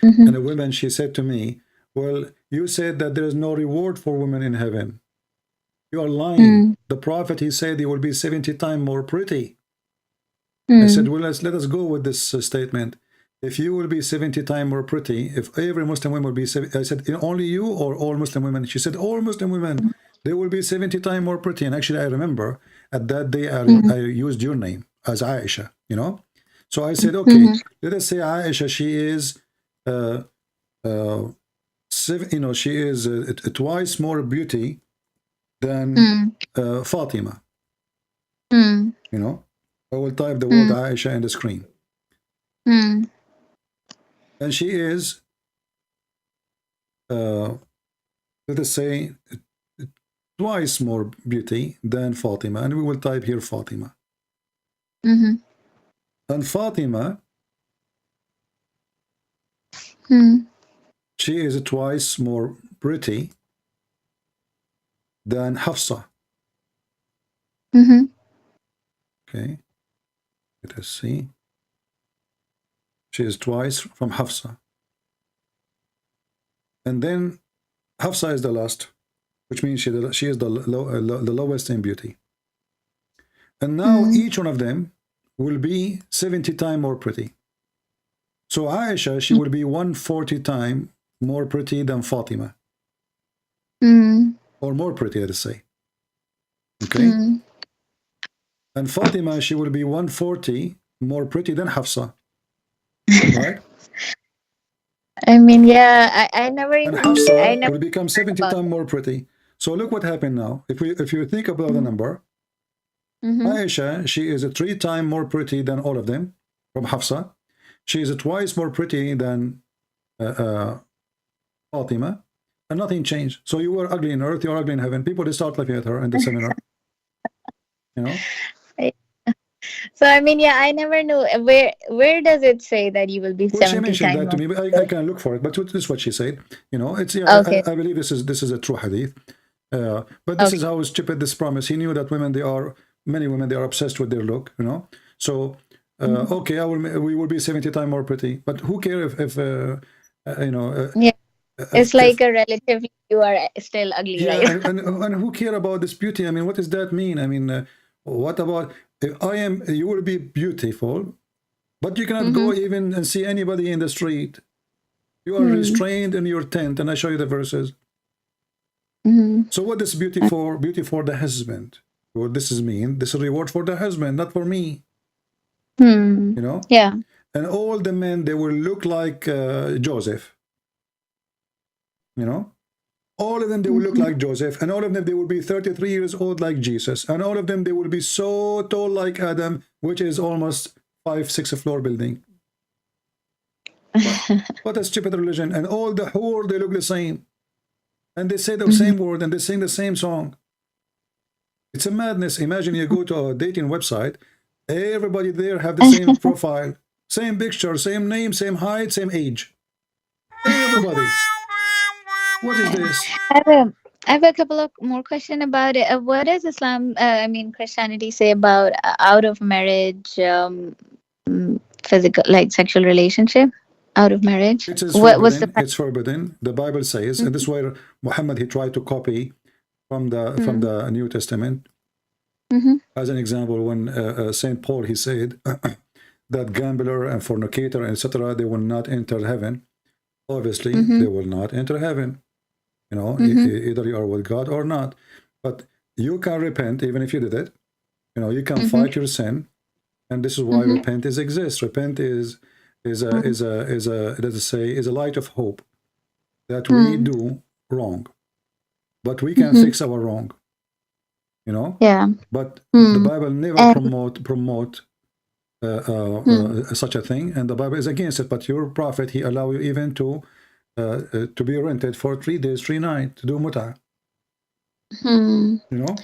and a woman, she said to me, well, you said that there is no reward for women in heaven. You are lying. The prophet, he said he will be 70 times more pretty. I said, well, let us go with this statement. If you will be 70 times more pretty, if every Muslim woman will be 70, I said, only you or all Muslim women? She said, all Muslim women, they will be 70 times more pretty. And actually, I remember at that day, I used your name as Aisha, you know? So I said, okay, let us say Aisha, she is, you know, she is twice more beauty than Fatima. You know, I will type the word Aisha in the screen. And she is, let us say, twice more beauty than Fatima. And we will type here Fatima. And Fatima, she is twice more pretty than Hafsa. Okay, let us see. She is twice from Hafsa. And then Hafsa is the last, which means she is the lowest in beauty. And now each one of them will be 70 times more pretty. So Aisha, she will be 140 times more pretty than Fatima. Or more pretty, let us say. Okay? And Fatima, she will be 140 more pretty than Hafsa. Right? I mean, yeah, I never And even Hafsa will become 70 times more pretty. So look what happened now. If you think about the number, Aisha, she is 3 times more pretty than all of them from Hafsa. She is twice more pretty than Fatima, and nothing changed. So you were ugly in earth, you're ugly in heaven. People, they start laughing at her in the seminar. You know? So I mean, yeah, I never knew where does it say that you will be Well, she 70 mentioned times that to me, more? but I can look for it. But this is what she said. You know, it's yeah, Okay. I believe this is a true hadith. But this is how stupid this promise. He knew that many women, they are obsessed with their look. You know, so okay, we will be 70 times more pretty. But who cares if you know? Yeah, it's like a relatively you are still ugly, Yeah, right? and who care about this beauty? I mean, what does that mean? I mean, what about if you will be beautiful, but you cannot go even and see anybody in the street. You are restrained in your tent, and I show you the verses. So what is beauty for? Beauty for the husband. Well, this is mean. This is reward for the husband, not for me. Hmm. You know. Yeah. And all the men, they will look like Joseph. You know. All of them, they will look like Joseph, and all of them, they will be 33 years old like Jesus, and all of them, they will be so tall like Adam, which is almost 5-6 floor building. What a stupid religion. And all the whole, they look the same, and they say the same word, and they sing the same song. It's a madness. Imagine you go to a dating website, everybody there have the same profile, same picture, same name, same height, same age. Everybody. What is this? I have a couple of more questions about it. What does Islam, I mean, Christianity say about out of marriage, physical, like sexual relationship out of marriage? It is What's the forbidden. It's forbidden. The Bible says, and this is where Muhammad, he tried to copy from the New Testament. As an example, when Saint Paul, he said that gambler and fornicator, etc., they will not enter heaven. Obviously, they will not enter heaven. You know, either you are with God or not. But you can repent even if you did it. You know, you can fight your sin, and this is why repentance exists. Repent is a light of hope that we do wrong, but we can fix our wrong. You know. Yeah. But the Bible never promote such a thing, and the Bible is against it. But your prophet, he allow you even to be rented for 3 days, 3 nights to do muta. You know.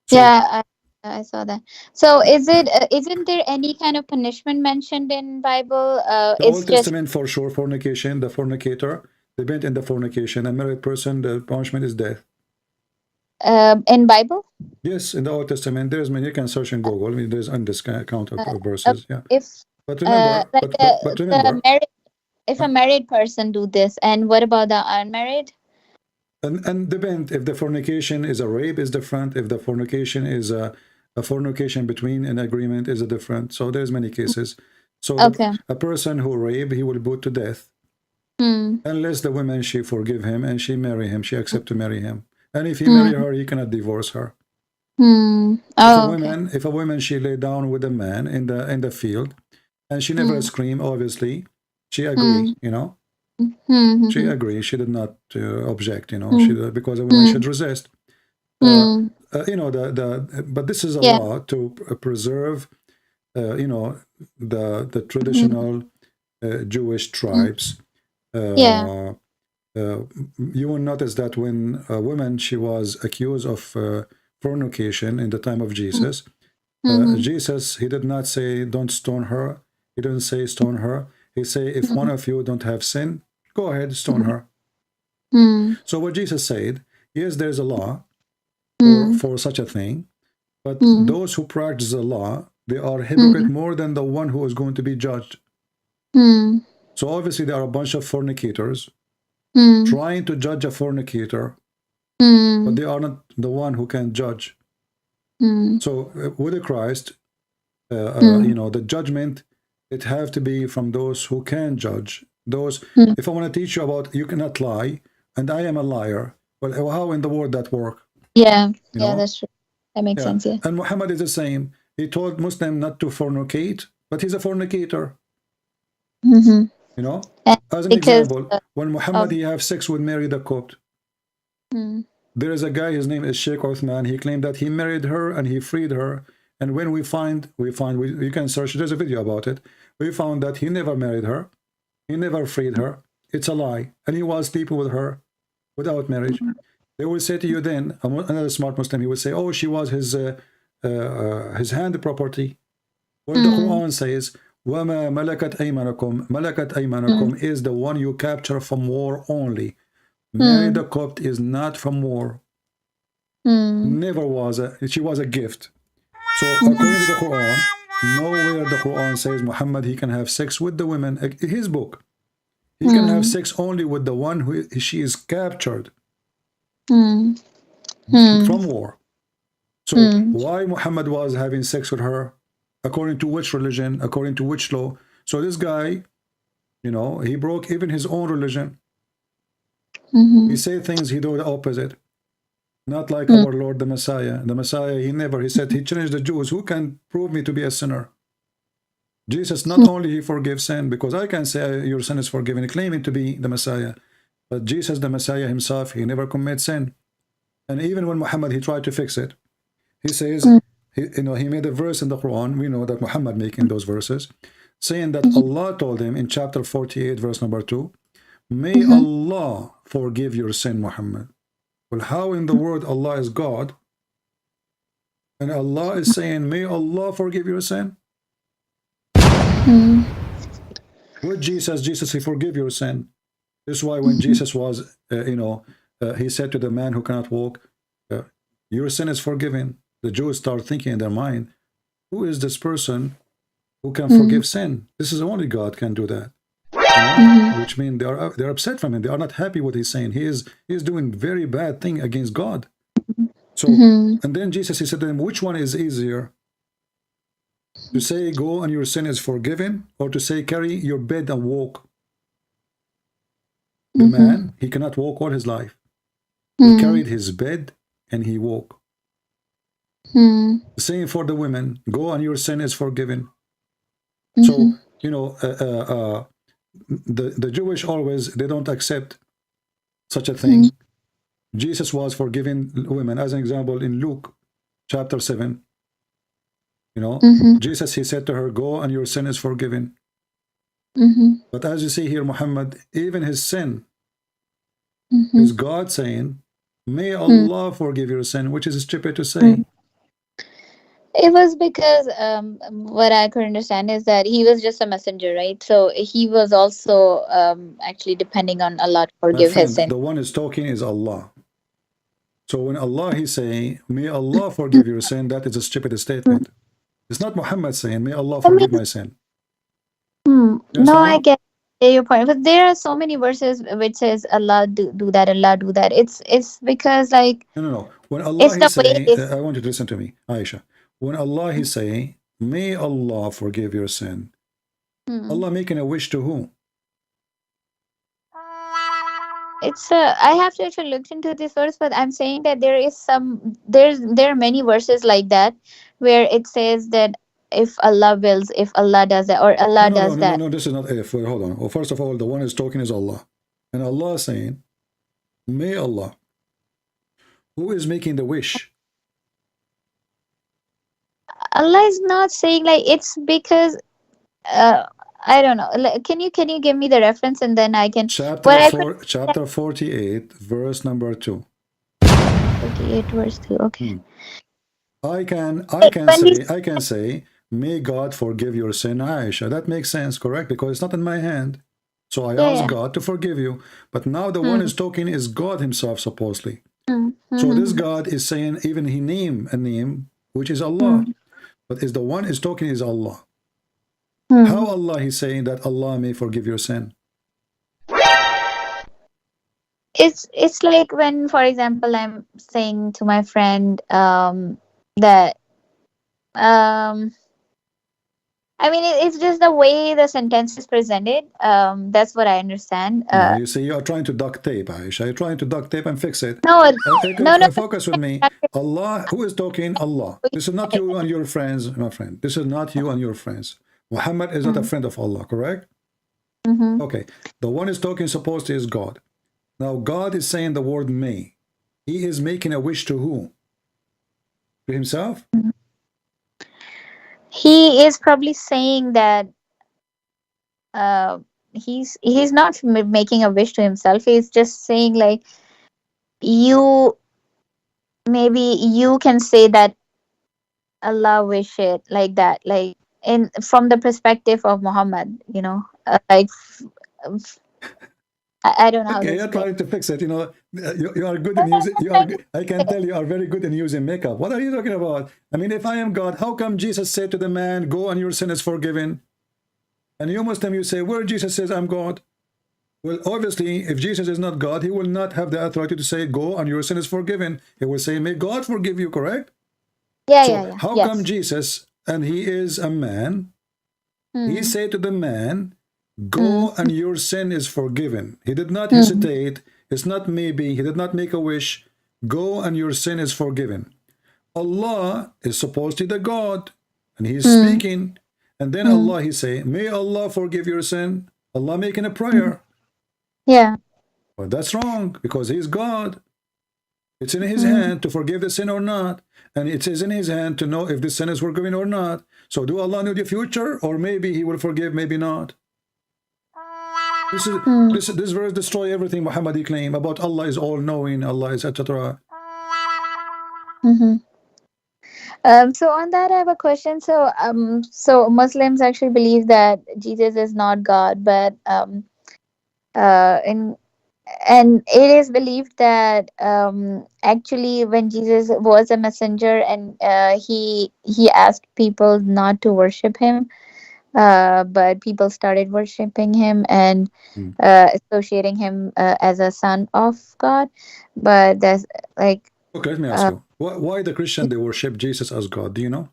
So, Yeah, I saw that. So is it isn't there any kind of punishment mentioned in Bible? the It's Old just Testament for sure, fornication, the fornicator, they bent in the fornication, a married person, the punishment is death. in Bible. Yes, in the Old Testament, there's many. You can search in Google. I mean, there's endless count of verses. Yeah, If but remember, like but the remember, married, if a married person do this, and what about the unmarried? and depend if the fornication is a rape is different. If the fornication is a fornication between an agreement is a different. So there's many cases. So Okay. a person who rape, he will be put to death unless the woman, she forgive him and she marry him. She accept to marry him. And if he marry her, he cannot divorce her. Oh, okay. If a woman she lay down with a man in the field, and she never scream, obviously, she agree. You know, she agree. She did not object. You know, she because a woman should resist. You know but this is a Yeah. law to preserve. You know, the traditional Jewish tribes. Yeah. You will notice that when a woman she was accused of fornication in the time of Jesus, Jesus, he did not say don't stone her. He didn't say stone her. He say if one of you don't have sin, go ahead, stone her. So what Jesus said, yes, there's a law for such a thing, but those who practice the law, they are hypocrite more than the one who is going to be judged. So obviously there are a bunch of fornicators trying to judge a fornicator, but they are not the one who can judge. So with the Christ, you know, the judgment, it have to be from those who can judge. Those, if I want to teach you about you cannot lie, and I am a liar, well, how in the world that work? Yeah. You Yeah, know? that's true. That makes sense. Yeah. And Muhammad is the same. He told Muslim not to fornicate, but he's a fornicator. You know, as an Because example, when Muhammad he have sex with Mary the Copt, there is a guy, his name is Sheikh Uthman. He claimed that he married her and he freed her. And when we can search, there's a video about it. We found that he never married her. He never freed her. It's a lie. And he was sleeping with her without marriage. They will say to you then, another smart Muslim, he would say, oh, she was his hand property. Where the Quran says, وَمَا مَلَكَتْ أَيْمَانُكُمْ مَلَكَتْ أَيْمَانُكُمْ is the one you capture from war only. Mary the Copt is not from war. Never was she was a gift. So according to the Quran, nowhere the Quran says Muhammad he can have sex with the women. His book, he can have sex only with the one who she is captured from war. So why Muhammad was having sex with her? According to which religion? According to which law? So this guy, you know, he broke even his own religion. He said things he do the opposite. Not like our Lord the Messiah. The Messiah, he said, he challenged the Jews, who can prove me to be a sinner? Jesus, not only he forgives sin, because I can say your sin is forgiven, claiming to be the Messiah. But Jesus, the Messiah himself, he never commits sin. And even when Muhammad, he tried to fix it, he says, he made a verse in the Quran, we know that Muhammad making those verses, saying that Allah told him in chapter 48, verse number 2, may Allah forgive your sin, Muhammad. Well, how in the world Allah is God, and Allah is saying, may Allah forgive your sin? With Jesus, he forgive your sin. This is why when Jesus was, he said to the man who cannot walk, your sin is forgiven. The Jews start thinking in their mind, who is this person who can forgive sin? This is only God can do that. Which means they're upset from him. They are not happy with he's saying. He is doing very bad thing against God. So, and then Jesus, he said to them, which one is easier? To say, go and your sin is forgiven, or to say, carry your bed and walk? The man, he cannot walk all his life. He carried his bed and he walked. The same for the women, go and your sin is forgiven. So, the Jewish always, they don't accept such a thing. Jesus was forgiving women. As an example, in Luke chapter 7, Jesus, he said to her, go and your sin is forgiven. But as you see here, Muhammad, even his sin is God saying, may Allah forgive your sin, which is stupid to say. It was because what I could understand is that he was just a messenger, right? So he was also actually depending on Allah to My forgive his friend, sin. the one is talking is Allah. So when Allah is saying, may Allah forgive your sin, that is a stupid statement. It's not Muhammad saying, may Allah I mean, forgive my sin. no, I Me? get your point, but there are so many verses which says Allah do that, Allah do that. It's because like No. When Allah it's he the way say, this. I want you to listen to me, Aisha. When Allah he say, may Allah forgive your sin, Allah making a wish to who? It's I have to actually look into this verse, but I'm saying that there are many verses like that where it says that if Allah wills, if Allah does that, or Allah does that. No, this is not if. Well, hold on. Well, first of all, the one is talking is Allah. And Allah is saying, may Allah. Who is making the wish? Allah is not saying like it's because uh I don't know. Can you give me the reference and then I can what I could Chapter 48, verse number 2. 48 verse 2. Okay. I can When we say, may God forgive your sin, Aisha. That makes sense, correct? Because it's not in my hand. So I ask yeah. God to forgive you. But now the one is talking is God himself, supposedly. Mm-hmm. So this God is saying, even he name a name, which is Allah. But is the one is talking is Allah. How Allah is saying that Allah may forgive your sin? It's like when, for example, I'm saying to my friend that I mean it's just the way the sentence is presented. That's what I understand. No, you see, you are trying to duct tape, Aisha. You're trying to duct tape and fix it. No, no. Focus with me. Allah, who is talking? Allah. This is not you and your friends, my friend. This is not you and your friends. Muhammad is not a friend of Allah, correct? Okay. The one is talking supposed to is God. Now, God is saying the word may. He is making a wish to who? To himself? He is probably saying that uh, he's not making a wish to himself. He's just saying like you maybe you can say that Allah wish it like that, like in from the perspective of Muhammad, I don't know how to Okay, you're explain. trying to fix it. You are good in using. You are. I can tell you are very good in using makeup. What are you talking about? I mean, if I am God, how come Jesus said to the man, "Go and your sin is forgiven"? And you Muslim, you say, "Where Jesus says I'm God." Well, obviously, if Jesus is not God, he will not have the authority to say, "Go and your sin is forgiven." He will say, "May God forgive you." Correct? So Yeah. how come Yes. Jesus, and he is a man, he Hmm. said to the man, Hmm. go and your sin is forgiven. He did not Hmm. hesitate. It's not maybe. He did not make a wish. go and your sin is forgiven. Allah is supposed to be the God, and He's speaking, and then Allah, He say, may Allah forgive your sin. Allah making a prayer. Yeah. But that's wrong, because He's God. It's in His hand to forgive the sin or not, and it is in His hand to know if the sin is forgiven or not. So do Allah know the future, or maybe He will forgive, maybe not? This verse destroy everything Muhammadi claim about Allah is all-knowing, Allah is etc. So on that, I have a question. So Muslims actually believe that Jesus is not God, but in and it is believed that actually when Jesus was a messenger and he asked people not to worship him, but people started worshiping him and associating him as a son of God. But that's like Okay, let me ask you. Why the Christian they worship Jesus as God? Do you know?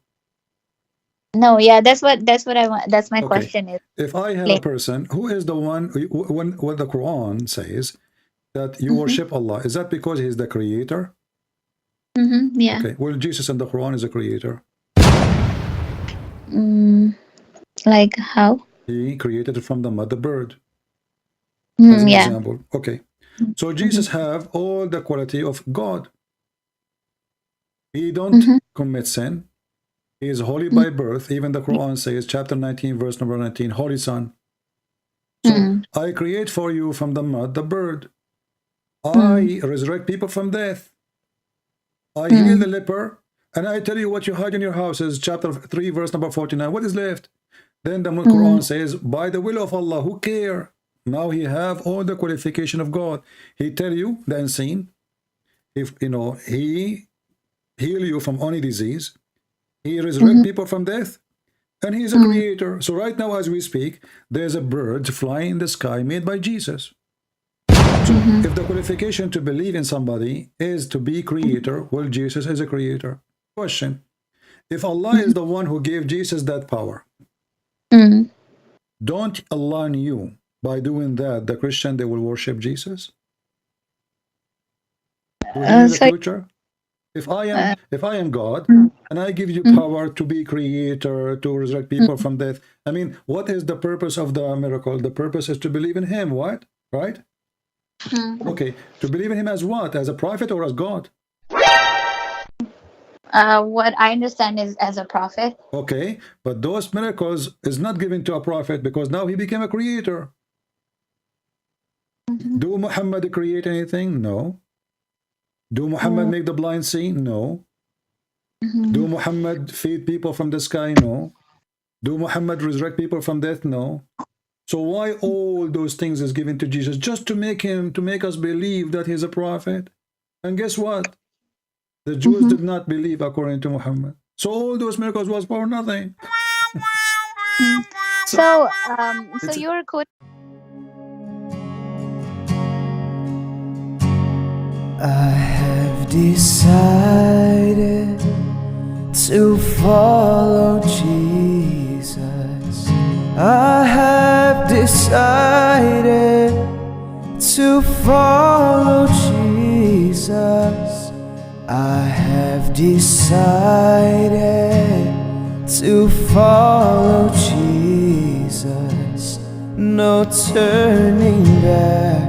no, yeah, that's what I want. That's my Okay. question is. If I have a person who is the one when the Quran says that you worship Allah, is that because He's the creator? Yeah. Okay. Well, Jesus in the Quran is a creator. Like how? He created it from the mother bird. As an Yeah. example. Okay. So Jesus have all the quality of God. He don't commit sin. He is holy by birth. Even the Quran says, chapter 19, verse number 19, Holy Son. So I create for you from the mud the bird. I resurrect people from death. I heal the leper. And I tell you what you hide in your houses, chapter 3, verse number 49. What is left? Then the Quran says, by the will of Allah, who care? Now he have all the qualification of God. He tell you the unseen. If you know, he heal you from any disease. He resurrect people from death. And He's a creator. So right now as we speak, there's a bird flying in the sky made by Jesus. So if the qualification to believe in somebody is to be creator, well, Jesus is a creator. Question. If Allah is the one who gave Jesus that power, don't Allah knew by doing that the Christian they will worship Jesus? Do He know the future? If I am God and I give you power to be creator, to resurrect people from death, I mean, what is the purpose of the miracle? The purpose is to believe in Him, what? Right? Okay, to believe in Him as what? As a prophet or as God? What I understand is as a prophet. Okay, but those miracles is not given to a prophet because now he became a creator. Do Muhammad create anything? No. Do Muhammad make the blind see? No. Do Muhammad feed people from the sky? No. Do Muhammad resurrect people from death? No. So why all those things is given to Jesus? Just to make us believe that He's a prophet. And guess what? The Jews did not believe according to Muhammad. So all those miracles was for nothing. So you're I have decided to follow Jesus. I have decided to follow Jesus. I have decided to follow Jesus. No turning back.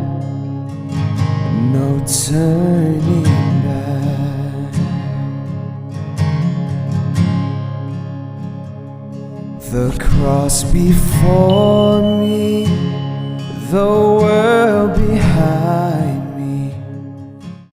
No turning back. The cross before me, the world behind